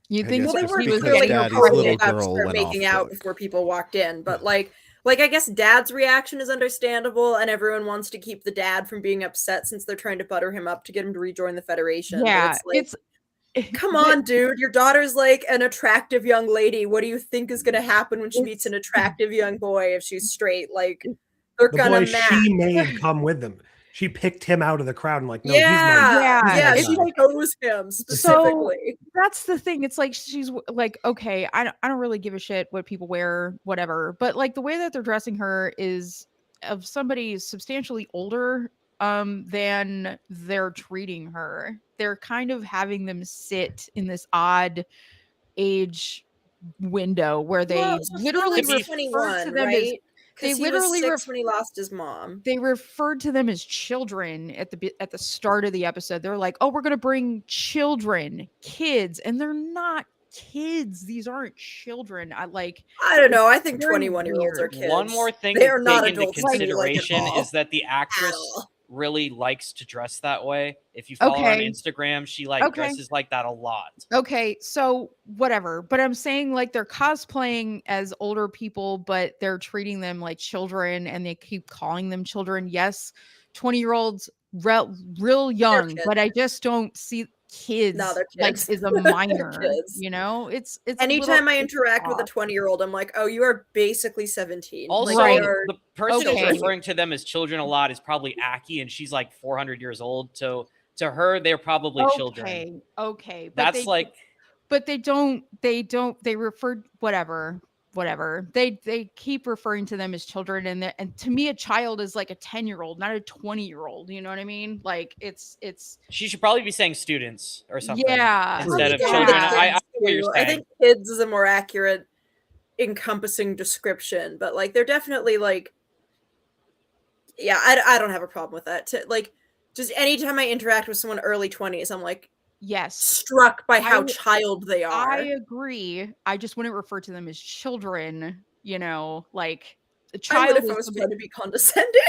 You think they were clearly about to start making out before people walked in, but like I guess Dad's reaction is understandable, and everyone wants to keep the dad from being upset since they're trying to butter him up to get him to rejoin the Federation. Yeah, come on, dude. Your daughter's like an attractive young lady. What do you think is going to happen when she meets an attractive young boy if she's straight? Like, they're going to match. She made come with them. She picked him out of the crowd and like, no, yeah, she chose him specifically. So that's the thing. It's like she's like, okay, I don't really give a shit what people wear, whatever. But like the way that they're dressing her is of somebody substantially older than they're treating her. They're kind of having them sit in this odd age window where they literally refer to them as they literally was 6 when he lost his mom. They referred to them as children at the start of the episode. They're like, "Oh, we're going to bring kids," and they're not kids. These aren't children. I don't know. I think 21-year-olds are kids. One more thing they are to not take into consideration is that the actress all. really likes to dress that way. If you follow her on Instagram, she dresses like that a lot. Okay, so whatever. But I'm saying like they're cosplaying as older people, but they're treating them like children, and they keep calling them children. Yes, 20-year-olds, real young, but I just don't see kids, No, they're like kids. is a They're minor, kids. you know? It's Anytime I it's interact with a off. 20-year-old, I'm like, oh, you are basically 17. Also, Like, Right. they are the person who's Okay. referring to them as children a lot is probably Aki, and she's like 400 years old. So to her, they're probably children. Okay. That's like But they referred whatever. They keep referring to them as children, and to me a child is like a 10-year-old, not a 20-year-old. You know what I mean? Like it's she should probably be saying students or something yeah. instead of Probably children. kids, I get what you're too. saying. I think kids is a more accurate encompassing description, but like they're definitely like, yeah, I don't have a problem with that. Like, just anytime I interact with someone early 20s, I'm like Yes. struck by how I- child they are. I agree. I just wouldn't refer to them as children, you know, like a I would child if I is was somebody- trying to be condescending.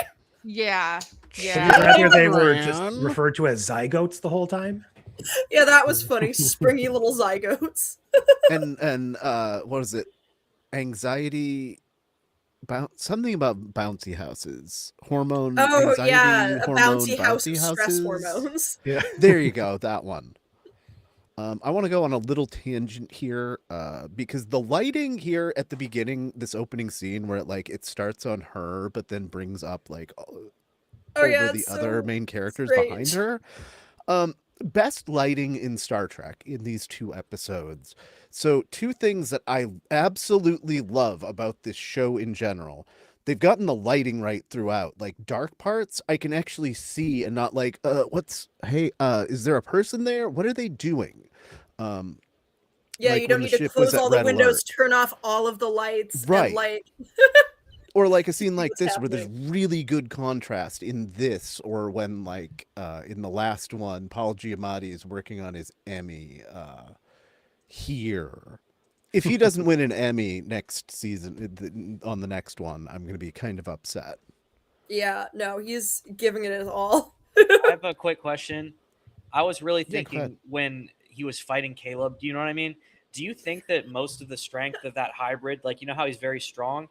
yeah. Would Yeah. you rather they were just Children. referred to as zygotes the whole time? Yeah, that was funny. Springy little zygotes. And what is it? Anxiety. Something about bouncy houses. Hormone. Oh anxiety, yeah, a hormone, bouncy house of stress houses. hormones. Yeah. There you go, that one. I want to go on a little tangent here, because the lighting here at the beginning, this opening scene where it starts on her, but then brings up over yeah, the it's other so main characters strange. behind her. Best lighting in Star Trek in these 2 episodes. So 2 things that I absolutely love about this show in general. They've gotten the lighting right throughout. Like dark parts, I can actually see and not like, is there a person there? What are they doing? Yeah, like you don't when need the to ship was close at all the red windows, alert. turn off all of the lights, Right. and like Or like a scene like what's this where there's happening. really good contrast in this, or when in the last one, Paul Giamatti is working on his Emmy here. If he doesn't win an Emmy next season on the next one, I'm going to be kind of upset. Yeah, no, he's giving it his all. I have a quick question. I was really Yeah, go ahead. thinking when he was fighting Caleb, do you know what I mean? Do you think that most of the strength of that hybrid, like, you know how he's very strong?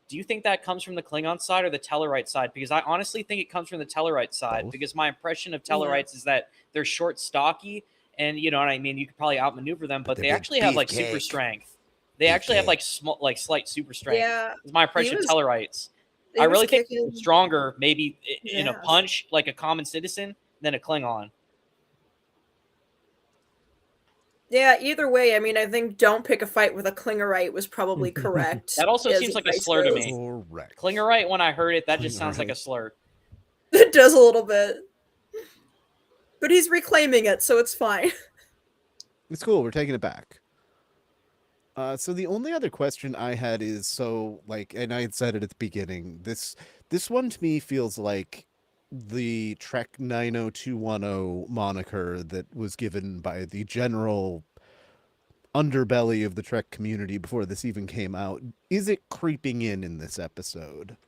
Do you think that comes from the Klingon side or the Tellarite side? Because I honestly think it comes from the Tellarite side. Both. Because my impression of Tellarites is that they're short, stocky, and you know what I mean. You could probably outmaneuver them, but They're they big actually have like super beefcake. strength. They actually have like small, like slight super strength. Yeah, It's my impression was- of Tellarites. he I was really think kicking- it's stronger, maybe in a Yeah. punch, like a common citizen, than a Klingon. Yeah, either way, I mean, I think don't pick a fight with a Klingerite was probably correct. That also as seems like a advice slur to goes. me. Correct. Klingerite, when I heard it, that just sounds like a Klingerite. slur. It does a little bit. But he's reclaiming it, so it's fine. It's cool. We're taking it back. So the only other question I had is, and I had said it at the beginning, this one to me feels like the Trek 90210 moniker that was given by the general underbelly of the Trek community before this even came out. Is it creeping in this episode?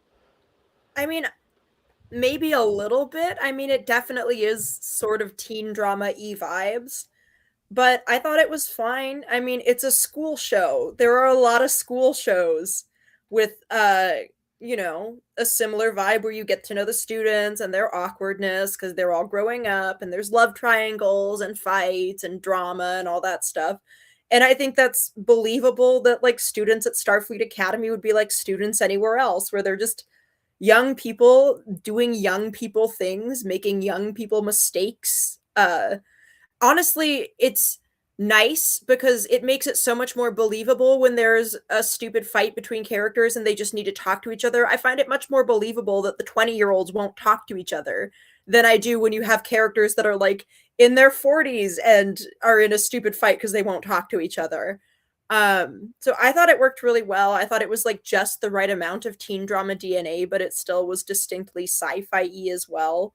I mean, maybe a little bit. I mean, it definitely is sort of teen drama-y vibes. But I thought it was fine. I mean, it's a school show. There are a lot of school shows with a similar vibe where you get to know the students and their awkwardness because they're all growing up and there's love triangles and fights and drama and all that stuff. And I think that's believable that like students at Starfleet Academy would be like students anywhere else where they're just young people doing young people things, making young people mistakes. Honestly, it's nice because it makes it so much more believable when there's a stupid fight between characters and they just need to talk to each other. I find it much more believable that the 20-year-olds won't talk to each other than I do when you have characters that are like in their 40s and are in a stupid fight because they won't talk to each other. So I thought it worked really well. I thought it was like just the right amount of teen drama DNA, but it still was distinctly sci-fi-y as well.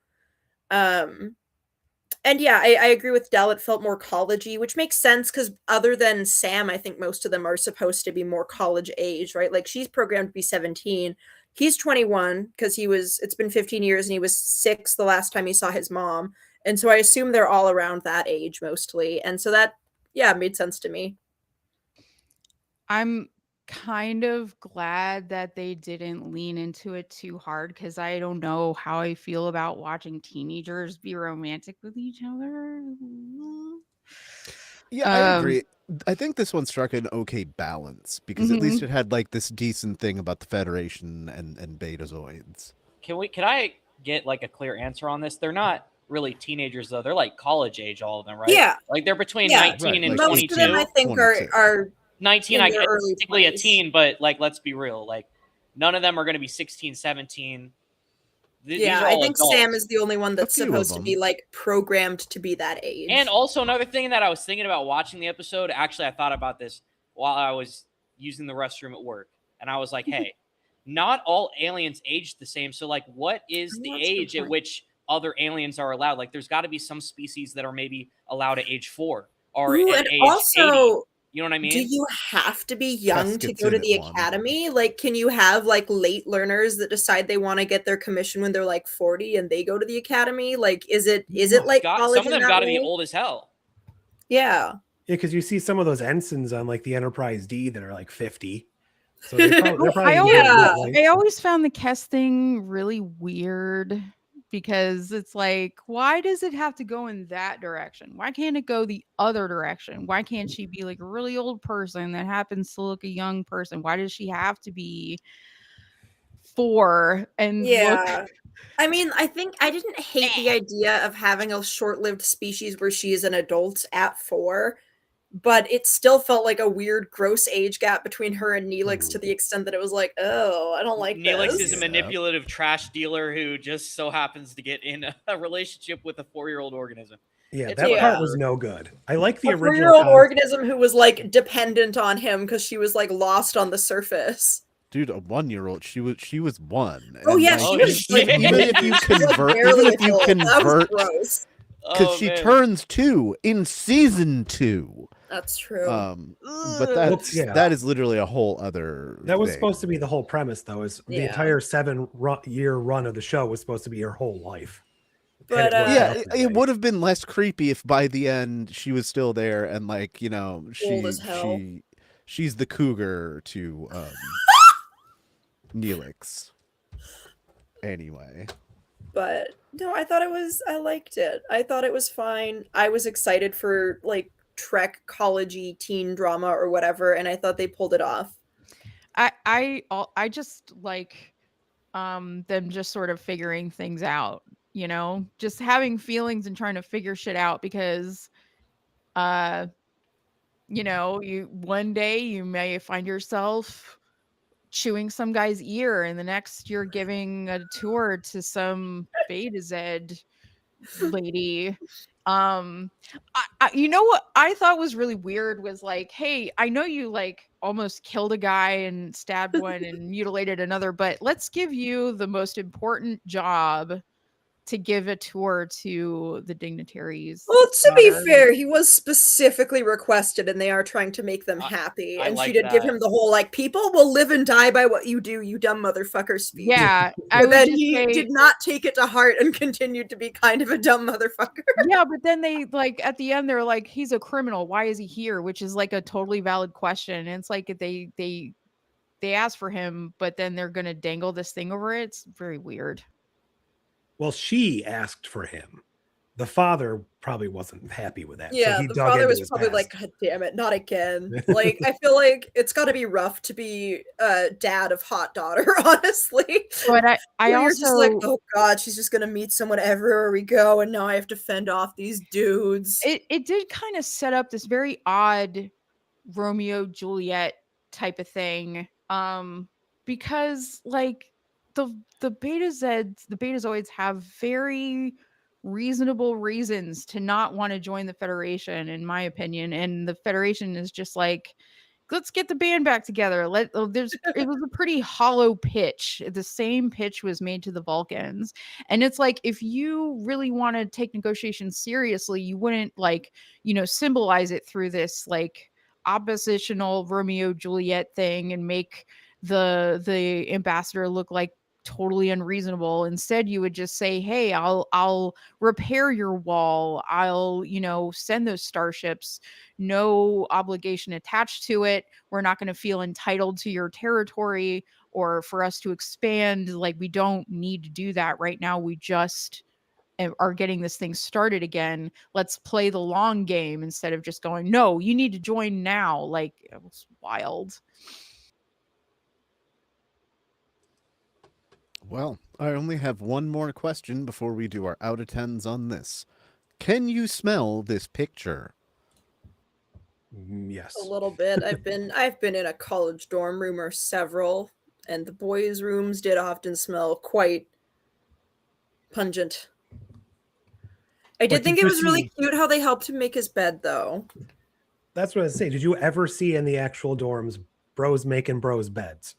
And yeah, I agree with Del. It felt more college-y, which makes sense because other than Sam, I think most of them are supposed to be more college age, right? Like she's programmed to be 17. He's 21 because it's been 15 years and he was 6 the last time he saw his mom. And so I assume they're all around that age mostly. And so that, yeah, made sense to me. I'm kind of glad that they didn't lean into it too hard because I don't know how I feel about watching teenagers be romantic with each other. Yeah, I Um, agree. I think this one struck an okay balance because at least it had like this decent thing about the Federation and Betazoids. Can I get like a clear answer on this? They're not really teenagers though. They're like college age, all of them, right? Yeah, Like they're between yeah. 19 Right, and like Most of them, I 22. think, 22. are 19, in I their guess, early technically a 20s. teen, but like, let's be real. Like, none of them are going to be 16, 17. These Yeah, are I all think adults. Sam is the only one that's few of supposed to be them. like programmed to be that age. And also another thing that I was thinking about watching the episode, actually I thought about this while I was using the restroom at work. And I was like, hey, not all aliens age the same. So like what is Oh, the that's a good age at point. which other aliens are allowed? Like there's got to be some species that are maybe allowed at age 4 or Ooh, at and age 80. also, You know what I mean? do you have to be young to gets go in to at the one. academy? Like, can you have like late learners that decide they want to get their commission when they're like 40 and they go to the academy? Like, is it like college Some of in them that got to be way? old as hell. Yeah. Yeah, because you see some of those ensigns on like the Enterprise D that are like 50. So they're probably I gonna always, be Yeah. late. I always found the Kess thing really weird because it's like, why does it have to go in that direction? Why can't it go the other direction? Why can't she be like a really old person that happens to look a young person? Why does she have to be 4 and look? Yeah. I mean, I think I didn't hate the idea of having a short-lived species where she is an adult at 4, but it still felt like a weird, gross age gap between her and Neelix to the extent that it was like, oh, I don't like Neelix this. is a manipulative trash dealer who just so happens to get in a relationship with a 4-year-old organism. Yeah, It's that Yeah. part was no good. I like the A original 4-year-old concept. organism who was like dependent on him because she was like lost on the surface. Dude, a 1-year-old, she was 1. Oh and, yeah, like, she Oh, was shit. like, even if you she was, like, convert, barely even if you adult. That was convert, gross. because Oh, she man. turns 2 in season 2. That's true. But that's yeah. that is literally a whole other. That was thing. supposed to be the whole premise, though. Is the Yeah. entire 7-year run of the show was supposed to be her whole life. But, And it worked Yeah, out it, that it way. would have been less creepy if by the end she was still there and like Old as hell. she's the cougar to Neelix. Anyway, But no, I liked it. I thought it was fine. I was excited for like Trek college-y teen drama or whatever, and I thought they pulled it off. I just like them just sort of figuring things out, just having feelings and trying to figure shit out because you one day you may find yourself chewing some guy's ear and the next you're giving a tour to some Beta Z lady. You know what I thought was really weird was like, hey, I know you like almost killed a guy and stabbed one and mutilated another, but let's give you the most important job to give a tour to the dignitaries. Well, to be daughter. fair, he was specifically requested, and they are trying to make them I- happy. I And she like did give that. him the whole like, "People will live and die by what you do, you dumb motherfucker" speech. Yeah, I But would then just he say, did not take it to heart and continued to be kind of a dumb motherfucker. yeah, but then they like at the end they're like, he's a criminal. Why is he here? Which is like a totally valid question. And it's like they ask for him, but then they're gonna dangle this thing over it. It's very weird. Well, she asked for him. The father probably wasn't happy with that. Yeah, so he the dug father into was his probably past. like, "God damn it, not again!" Like, I feel like it's got to be rough to be a dad of hot daughter, honestly. But I Where you're also just like, "Oh God, she's just gonna meet someone everywhere we go, and now I have to fend off these dudes." it did kind of set up this very odd Romeo Juliet type of thing. Because like the Betazoids have very reasonable reasons to not want to join the Federation, in my opinion. And the Federation is just like, let's get the band back together. It was a pretty hollow pitch. The same pitch was made to the Vulcans. And it's like, if you really want to take negotiations seriously, you wouldn't like, symbolize it through this like oppositional Romeo Juliet thing and make the ambassador look like totally unreasonable. Instead, you would just say, hey, I'll repair your wall. I'll, send those starships. No obligation attached to it. We're not going to feel entitled to your territory or for us to expand. Like, we don't need to do that right now. We just are getting this thing started again. Let's play the long game instead of just going, no, you need to join now. Like, it was wild. Well, I only have one more question before we do our out of tens on this. Can you smell this picture? Yes. A little bit. I've been in a college dorm room or several, and the boys' rooms did often smell quite pungent. I did Like, think did it you was really see- cute how they helped him make his bed, though. That's what I was saying. Did you ever see in the actual dorms bros making bros beds?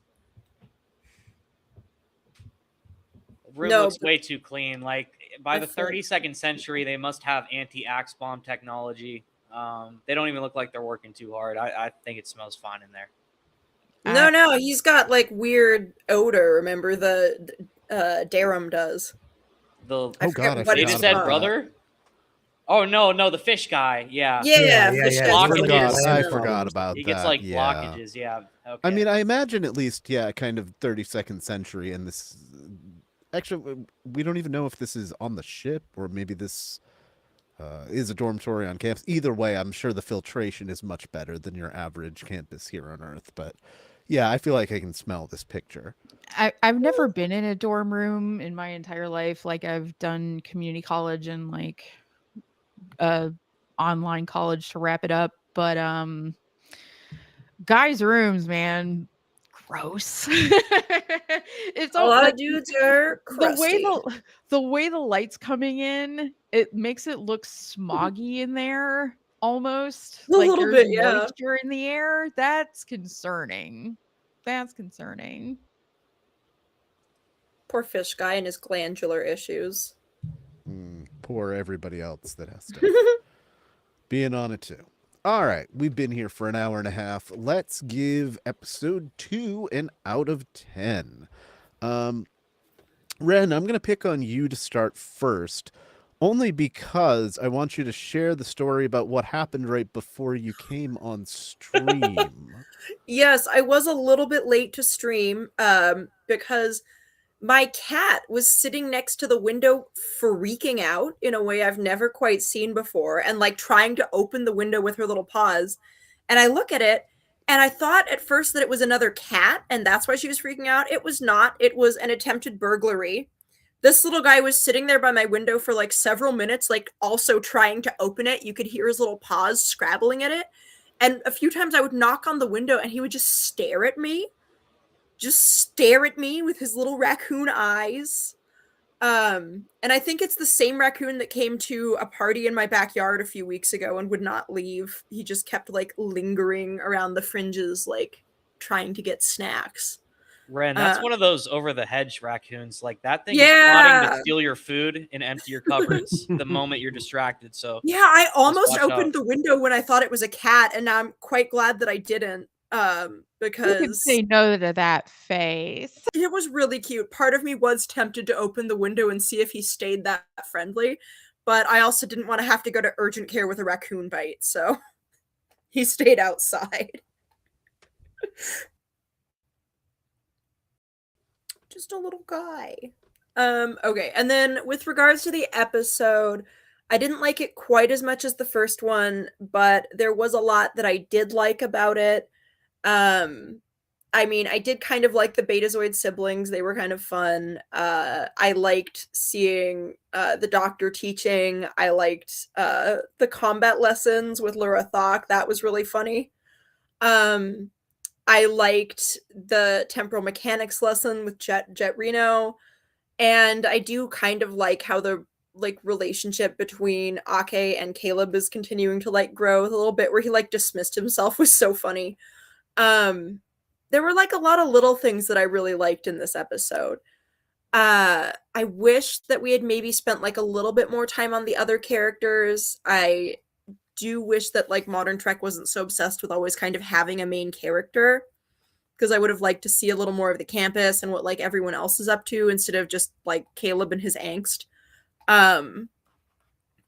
Room No, looks but- way too clean. Like by I the feel- 32nd century, they must have anti-axe bomb technology. They don't even look like they're working too hard. I think it smells fine in there. No, he's got like weird odor. Remember the Darum does. The I Oh, forget God, I what they it's forgot said about called. brother. Oh no, the fish guy. Yeah, Yeah, Yeah, fish yeah, guy I with the blockages. forgot, smell. I forgot about he that. gets like yeah. blockages. Yeah. Okay. I mean, I imagine at least, yeah, kind of 32nd century, and this. Actually, we don't even know if this is on the ship or maybe this is a dormitory on campus. Either way, I'm sure the filtration is much better than your average campus here on Earth. But yeah, I feel like I can smell this picture. I've never been in a dorm room in my entire life. Like, I've done community college and like online college to wrap it up. But guys' rooms, man, gross. It's A all lot like of dudes are crusty. the way the light's coming in, it makes it look smoggy in there almost. A Like little there's bit, yeah. moisture in the air. That's concerning. That's concerning. Poor fish guy and his glandular issues. Poor everybody else that has to be in on it too. All right, we've been here for an hour and a half. Let's give episode 2 an out of 10. Ren, I'm going to pick on you to start first, only because I want you to share the story about what happened right before you came on stream. Yes, I was a little bit late to stream because my cat was sitting next to the window freaking out in a way I've never quite seen before and like trying to open the window with her little paws. And I look at it and I thought at first that it was another cat and that's why she was freaking out. It was not. It was an attempted burglary. This little guy was sitting there by my window for like several minutes, like also trying to open it. You could hear his little paws scrabbling at it. And a few times I would knock on the window and he would just stare at me with his little raccoon eyes. And I think it's the same raccoon that came to a party in my backyard a few weeks ago and would not leave. He just kept like lingering around the fringes, like trying to get snacks. Ren, that's one of those over the hedge raccoons. Like that thing is Yeah. plotting to steal your food and empty your cupboards the moment you're distracted. So Yeah, I almost watch opened out. the window when I thought it was a cat, and now I'm quite glad that I didn't. You could Because say no to that face. it was really cute. Part of me was tempted to open the window and see if he stayed that friendly, but I also didn't want to have to go to urgent care with a raccoon bite, so he stayed outside. Just a little guy. Okay, and then with regards to the episode, I didn't like it quite as much as the first one, but there was a lot that I did like about it. I mean, I did kind of like the Betazoid siblings. They were kind of fun. I liked seeing the doctor teaching. I liked the combat lessons with Laura Thok. That was really funny. I liked the temporal mechanics lesson with Jet Reno. And I do kind of like how the like relationship between Ake and Caleb is continuing to like grow a little bit, where he like dismissed himself was so funny. There were like a lot of little things that I really liked in this episode. I wish that we had maybe spent like a little bit more time on the other characters. I do wish that like Modern Trek wasn't so obsessed with always kind of having a main character, because I would have liked to see a little more of the campus and what like everyone else is up to instead of just like Caleb and his angst. But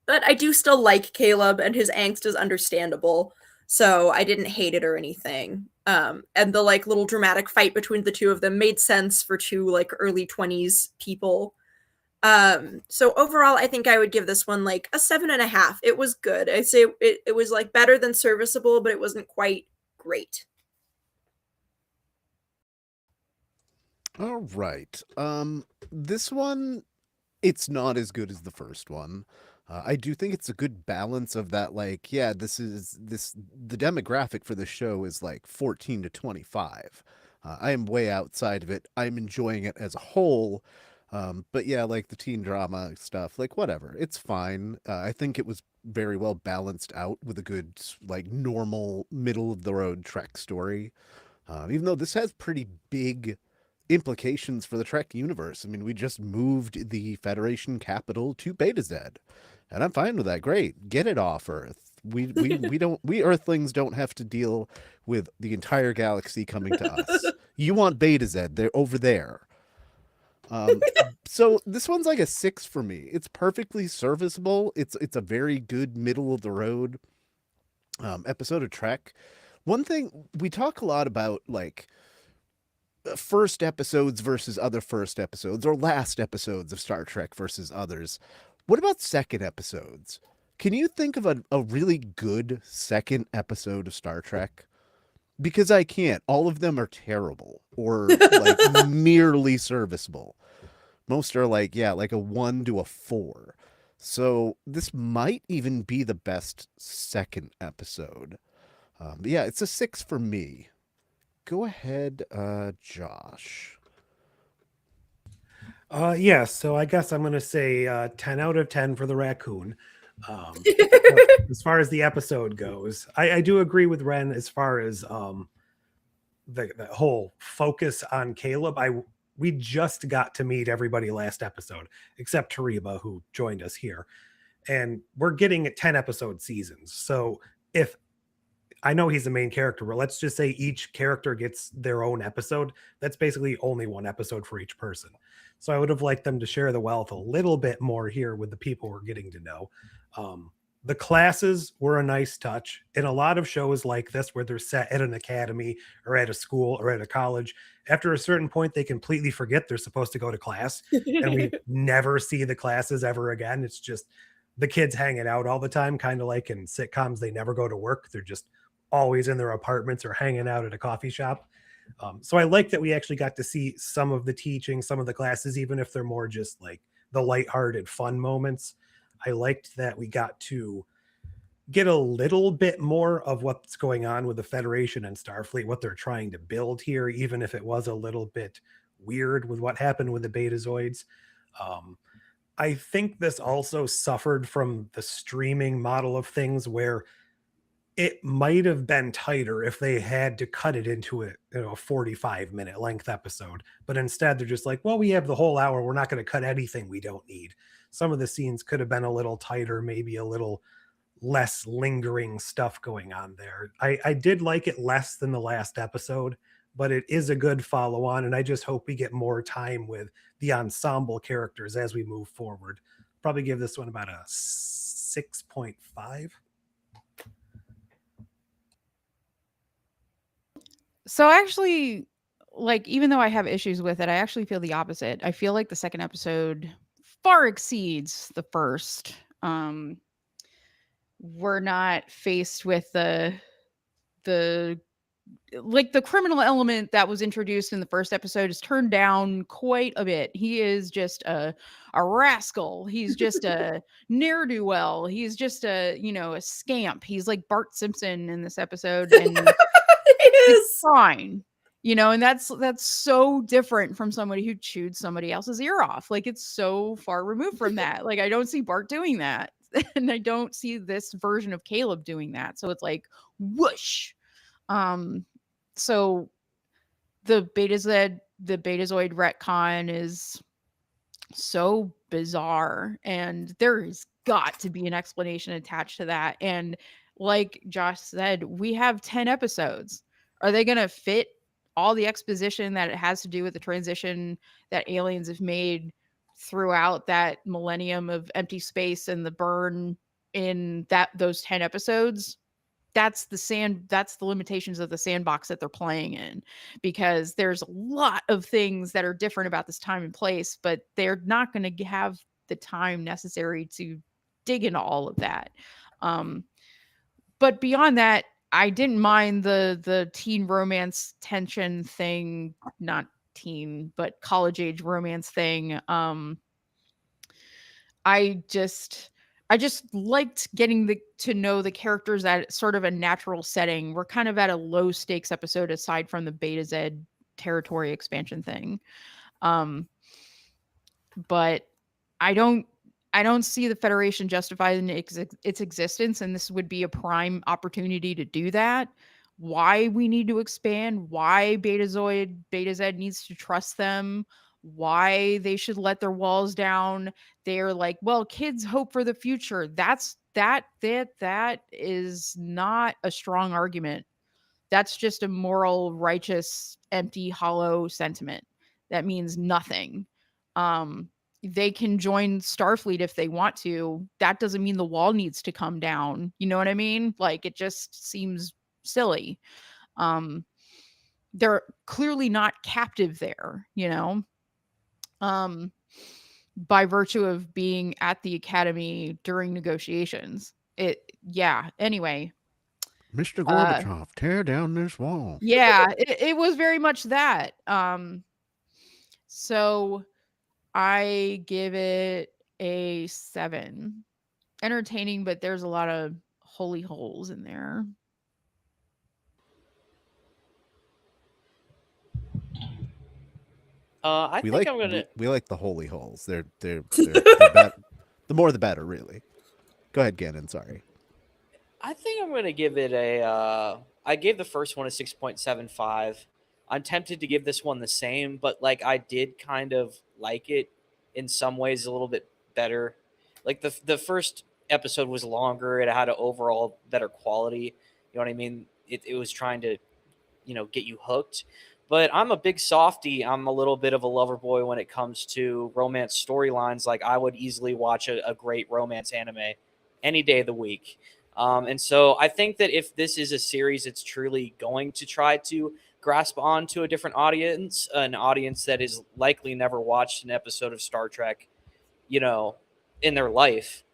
I do still like Caleb, and his angst is understandable, so I didn't hate it or anything. And the like little dramatic fight between the two of them made sense for two like early 20s people. So overall, I think I would give this one like a 7.5. It was good. I'd say it was like better than serviceable, but it wasn't quite great. All right. This one, it's not as good as the first one. I do think it's a good balance of that. Like, yeah, the demographic for the show is like 14 to 25. I am way outside of it. I'm enjoying it as a whole. But yeah, like the teen drama stuff, like whatever, it's fine. I think it was very well balanced out with a good, like, normal middle of the road Trek story. Even though this has pretty big implications for the Trek universe. I mean, we just moved the Federation capital to Beta Z, and I'm fine with that. Great, get it off Earth. We Earthlings don't have to deal with the entire galaxy coming to us. You want Beta Z? They're over there. So this one's like a 6 for me. It's perfectly serviceable. It's a very good middle of the road episode of Trek. One thing we talk a lot about, like, first episodes versus other first episodes, or last episodes of Star Trek versus others. What about second episodes? Can you think of a really good second episode of Star Trek? Because I can't. All of them are terrible or like merely serviceable. Most are like, yeah, like a 1 to a 4. So this might even be the best second episode. But yeah, it's a 6 for me. Go ahead, Josh. Yeah, so I guess I'm going to say 10 out of 10 for the raccoon. As far as the episode goes, I do agree with Ren as far as the whole focus on Caleb. We just got to meet everybody last episode, except Tariba, who joined us here. And we're getting 10 episode seasons. So if I know he's the main character, but let's just say each character gets their own episode. That's basically only one episode for each person. So I would have liked them to share the wealth a little bit more here with the people we're getting to know. The classes were a nice touch. In a lot of shows like this, where they're set at an academy or at a school or at a college, after a certain point, they completely forget they're supposed to go to class, and we never see the classes ever again. It's just the kids hanging out all the time, kind of like in sitcoms, they never go to work. They're just always in their apartments or hanging out at a coffee shop. So I like that we actually got to see some of the teaching, some of the classes, even if they're more just like the lighthearted fun moments. I liked that we got to get a little bit more of what's going on with the Federation and Starfleet, what they're trying to build here, even if it was a little bit weird with what happened with the Betazoids. I think this also suffered from the streaming model of things, where it might have been tighter if they had to cut it into a 45-minute length episode. But instead, they're just like, well, we have the whole hour. We're not going to cut anything we don't need. Some of the scenes could have been a little tighter, maybe a little less lingering stuff going on there. I did like it less than the last episode, but it is a good follow on. And I just hope we get more time with the ensemble characters as we move forward. Probably give this one about a 6.5. So actually, like, even though I have issues with it, I actually feel the opposite. I feel like the second episode far exceeds the first. We're not faced with the criminal element that was introduced in the first episode is turned down quite a bit. He is just a rascal. He's just a ne'er-do-well. He's just a scamp. He's like Bart Simpson in this episode, and it's fine. And that's so different from somebody who chewed somebody else's ear off. Like, it's so far removed from that. Like, I don't see Bart doing that. And I don't see this version of Caleb doing that. So it's like, whoosh. So the Betazoid retcon is so bizarre, and there's got to be an explanation attached to that. And like Josh said, we have 10 episodes. Are they going to fit all the exposition that it has to do with the transition that aliens have made throughout that millennium of empty space and the burn in those 10 episodes? that's the limitations of the sandbox that they're playing in, because there's a lot of things that are different about this time and place, but they're not going to have the time necessary to dig into all of that. But beyond that, I didn't mind the teen romance tension thing, not teen, but college age romance thing. I just liked getting to know the characters at sort of a natural setting. We're kind of at a low stakes episode aside from the Beta Z territory expansion thing. But I don't see the Federation justifying its existence, and this would be a prime opportunity to do that. Why we need to expand, why Beta Z needs to trust them, why they should let their walls down. They're like, well, kids hope for the future. That is not a strong argument. That's just a moral, righteous, empty, hollow sentiment. That means nothing. They can join Starfleet if they want to. That doesn't mean the wall needs to come down. You know what I mean? Like, it just seems silly. They're clearly not captive there, you know? By virtue of being at the academy during negotiations. Anyway. Mr. Gorbachev, tear down this wall. Yeah, it was very much that. So I give it a 7. Entertaining, but there's a lot of holy holes in there. I We think like I'm gonna. we like the holy holes. They're the more the better, really. Go ahead, Gannon. Sorry. I think I'm gonna give it a. I gave the first one a 6.75. I'm tempted to give this one the same, but like I did kind of like it in some ways a little bit better. Like the first episode was longer. It had an overall better quality. You know what I mean? It was trying to, get you hooked. But I'm a big softy. I'm a little bit of a lover boy when it comes to romance storylines. Like I would easily watch a great romance anime any day of the week. And so I think that if this is a series, it's truly going to try to grasp on to a different audience, an audience that is likely never watched an episode of Star Trek, in their life.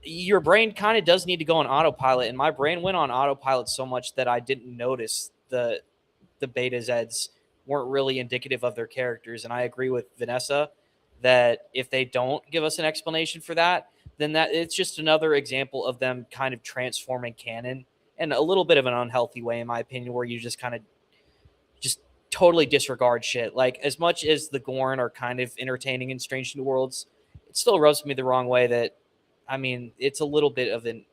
Your brain kind of does need to go on autopilot, and my brain went on autopilot so much that I didn't notice the Beta Zeds weren't really indicative of their characters. And I agree with Vanessa that if they don't give us an explanation for that, then that it's just another example of them kind of transforming canon in a little bit of an unhealthy way, in my opinion, where you just kind of just totally disregard shit. Like, as much as the Gorn are kind of entertaining in Strange New Worlds, it still rubs me the wrong way that, I mean, it's a little bit of an,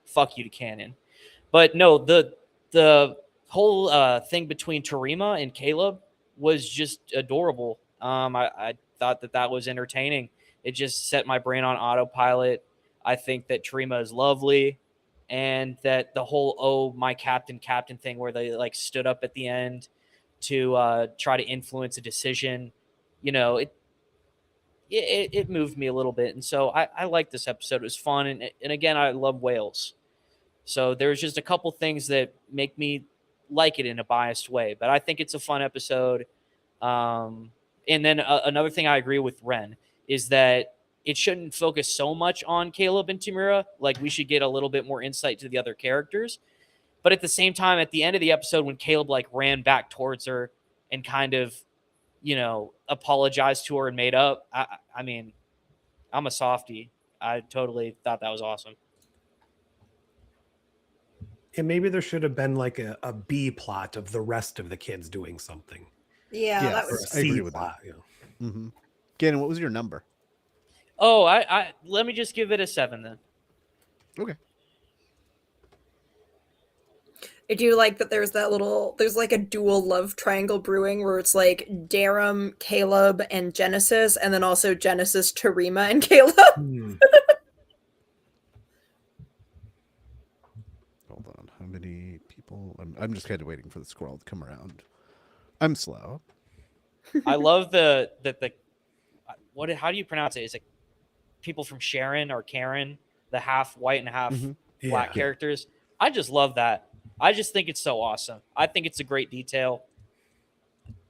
fuck you to canon. But no, the whole thing between Terima and Caleb was just adorable. I thought that was entertaining. It just set my brain on autopilot. I think that Terima is lovely, and that the whole my captain thing where they like stood up at the end to try to influence a decision, it moved me a little bit. And so I liked this episode. It was fun, and again, I love whales. So there's just a couple things that make me like it in a biased way, but I think it's a fun episode. And then another thing I agree with Ren is that it shouldn't focus so much on Caleb and Tamira. Like, we should get a little bit more insight to the other characters. But at the same time, at the end of the episode, when Caleb like ran back towards her and kind of, apologized to her and made up, I mean, I'm a softie. I totally thought that was awesome. And maybe there should have been like a B plot of the rest of the kids doing something. Yeah, Yes, that was. I agree with plot, that. Mm-hmm. Gannon, what was your number? Oh, I let me just give it a 7 then. Okay. I do like that there's like a dual love triangle brewing where it's like Darum, Caleb, and Genesis, and then also Genesis, Terima, and Caleb. Hold on. How many people? I'm just kind of waiting for the scroll to come around. I'm slow. I love how do you pronounce it? Is it people from Sharon or Karen, the half white and half black Yeah. characters. I just love that. I just think it's so awesome. I think it's a great detail.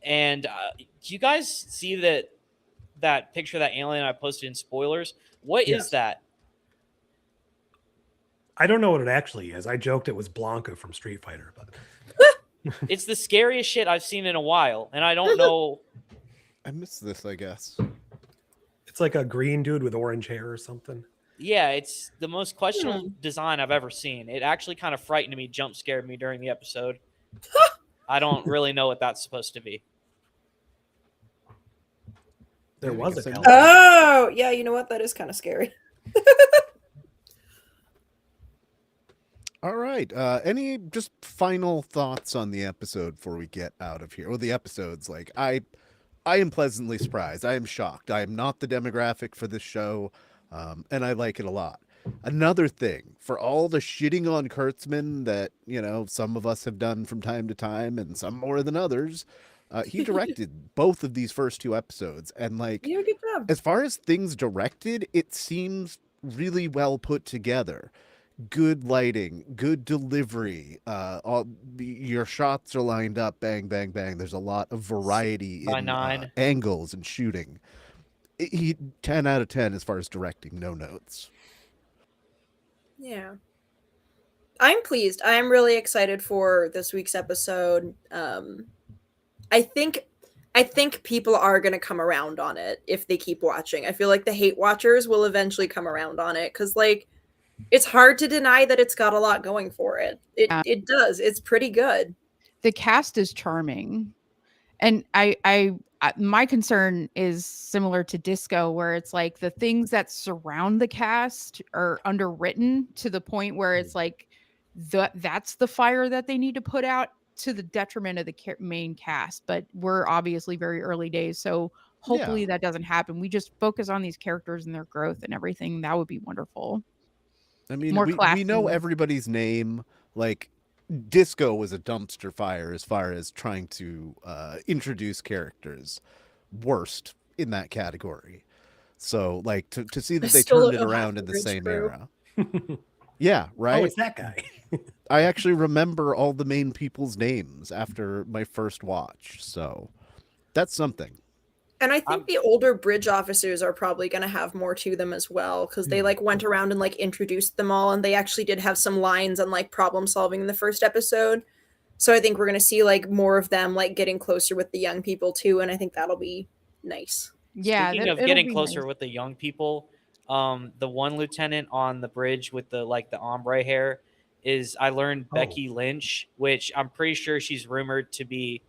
And do you guys see that picture of that alien I posted in spoilers? What is Yes. that? I don't know what it actually is. I joked it was Blanca from Street Fighter, but It's the scariest shit I've seen in a while, and I don't know. I missed this, I guess. it's like a green dude with orange hair or something. Yeah, it's the most questionable design I've ever seen. It actually kind of frightened me, jump scared me during the episode. I don't really know what that's supposed to be. There Yeah, I was guess a I hell. know. Oh, yeah, you know what? That is kind of scary. All right. Any just final thoughts on the episode before we get out of here? Well, the episode's like I am pleasantly surprised. I am shocked. I am not the demographic for this show, and I like it a lot. Another thing, for all the shitting on Kurtzman that some of us have done from time to time, and some more than others, he directed both of these first two episodes, and like You did a good job. as far as things directed, it seems really well put together. Good lighting, good delivery. Your shots are lined up, bang, bang, bang. There's a lot of variety By in 9. angles and shooting. He 10 out of 10 as far as directing. No notes. Yeah. I'm pleased. I'm really excited for this week's episode. I think people are going to come around on it if they keep watching. I feel like the hate watchers will eventually come around on it because, like, it's hard to deny that it's got a lot going for it. It does. It's pretty good. The cast is charming, and I my concern is similar to Disco, where it's like the things that surround the cast are underwritten to the point where it's like that's the fire that they need to put out to the detriment of the main cast. But we're obviously very early days, so hopefully that doesn't happen. We just focus on these characters and their growth and everything. That would be wonderful. I mean, More we know classy. everybody's name. Like, Disco was a dumpster fire as far as trying to introduce characters. Worst in that category. So, like, to see that I they still turned don't it know half around the in the bridge same crew. era. Yeah, Oh, right? it's that guy. I actually remember all the main people's names after my first watch. So, that's something. And I think the older bridge officers are probably going to have more to them as well because they like went around and like introduced them all, and they actually did have some lines on like problem solving in the first episode. So I think we're going to see like more of them like getting closer with the young people too, and I think that'll be nice. Yeah, Speaking of it'll getting be closer nice. with the young people, the one lieutenant on the bridge with the ombre hair is, I learned, Becky Lynch, which I'm pretty sure she's rumored to be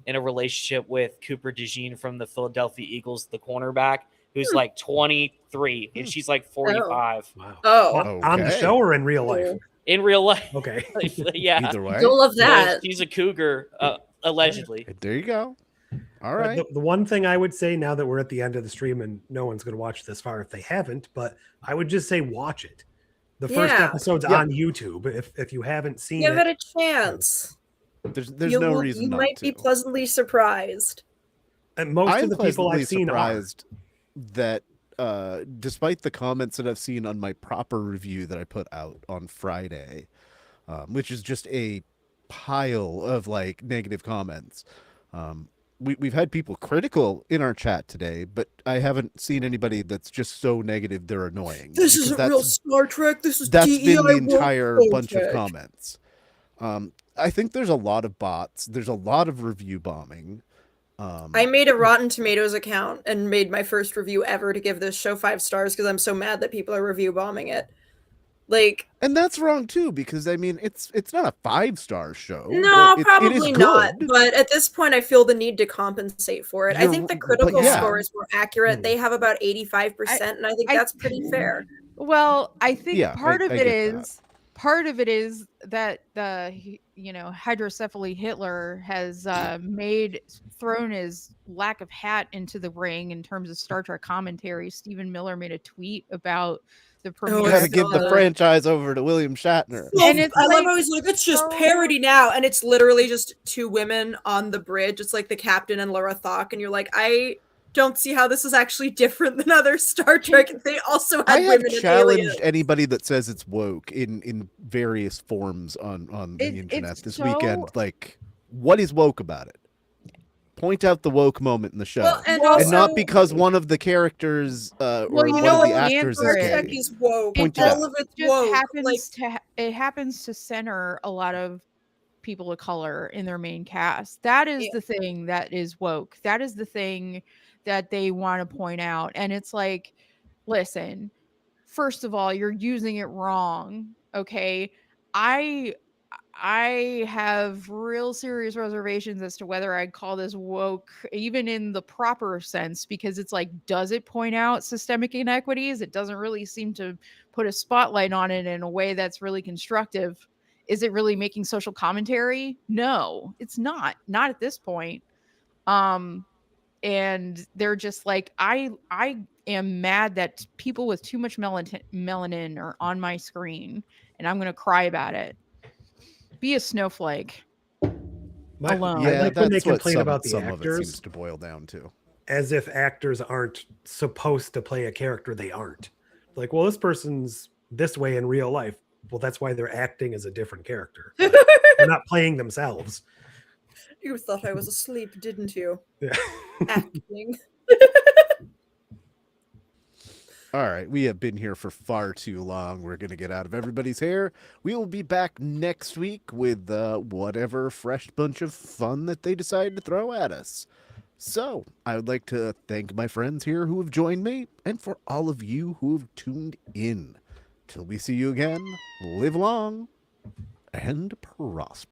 in a relationship with Cooper DeJean from the Philadelphia Eagles, the cornerback, who's like 23 and she's like 45. Wow. Oh, On the Okay. show or in real life? In real life. Okay. Yeah. Either way. you'll love So that. she's a cougar, allegedly. There you go. All But right. The one thing I would say now that we're at the end of the stream and no one's going to watch this far if they haven't, but I would just say watch it. The first Yeah. episode's Yeah. on YouTube. If you haven't seen Give it, it a chance. There's you no reason you not might to. be pleasantly surprised. and most I'm of the people pleasantly I've seen are. surprised that despite the comments that I've seen on my proper review that I put out on Friday, which is just a pile of like negative comments, we've had people critical in our chat today, but I haven't seen anybody that's just so negative they're annoying. This because isn't real Star Trek. This is that's DEI been the entire Star bunch of Trek. comments. I think there's a lot of bots. There's a lot of review bombing. I made a Rotten Tomatoes account and made my first review ever to give this show 5 stars because I'm so mad that people are review bombing it. Like, And that's wrong too, because I mean it's not a 5-star show. no, but it is probably not. good. But at this point, I feel the need to compensate for it. I You're- think the but critical yeah. score is more accurate. They have about 85%, and I think that's pretty fair. Well, I think Yeah, part of I it get that. is that the hydrocephaly Hitler has thrown his lack of hat into the ring in terms of Star Trek commentary. Stephen Miller made a tweet about the premiere. You Oh, gotta I give saw the that. franchise over to William Shatner. And it's I love like how he's like, it's just so- parody now, and it's literally just 2 women on the bridge. It's like the captain and Laura Thok, and you're like, I don't see how this is actually different than other Star Trek. They also had I have women and challenged aliens. anybody that says it's woke in various forms on the internet it's this so- weekend. Like, what is woke about it? Point out the woke moment in the show. Well, and And not also- because one of the characters or Well, you one know of what the the actors answer is Star Trek gay. is woke. Point it All out. of it's just woke. happens it happens to center a lot of people of color in their main cast. That is Yeah. the thing that is woke. That is the thing that they want to point out. And it's like, listen, first of all, you're using it wrong. Okay. I have real serious reservations as to whether I'd call this woke, even in the proper sense, because it's like, does it point out systemic inequities? It doesn't really seem to put a spotlight on it in a way that's really constructive. Is it really making social commentary? No, it's not. Not at this point. And they're just like, I am mad that people with too much melanin are on my screen, and I'm gonna cry about it. Be a snowflake. Alone. Yeah, I like when they that's what complain about the some of it actors seems to boil down to. as if actors aren't supposed to play a character they aren't. Like, well, this person's this way in real life. Well, that's why they're acting as a different character. They're not playing themselves. You thought I was asleep, didn't you? Yeah. Acting. All right, we have been here for far too long. We're going to get out of everybody's hair. We will be back next week with whatever fresh bunch of fun that they decide to throw at us. So, I would like to thank my friends here who have joined me, and for all of you who have tuned in. Till we see you again, live long and prosper.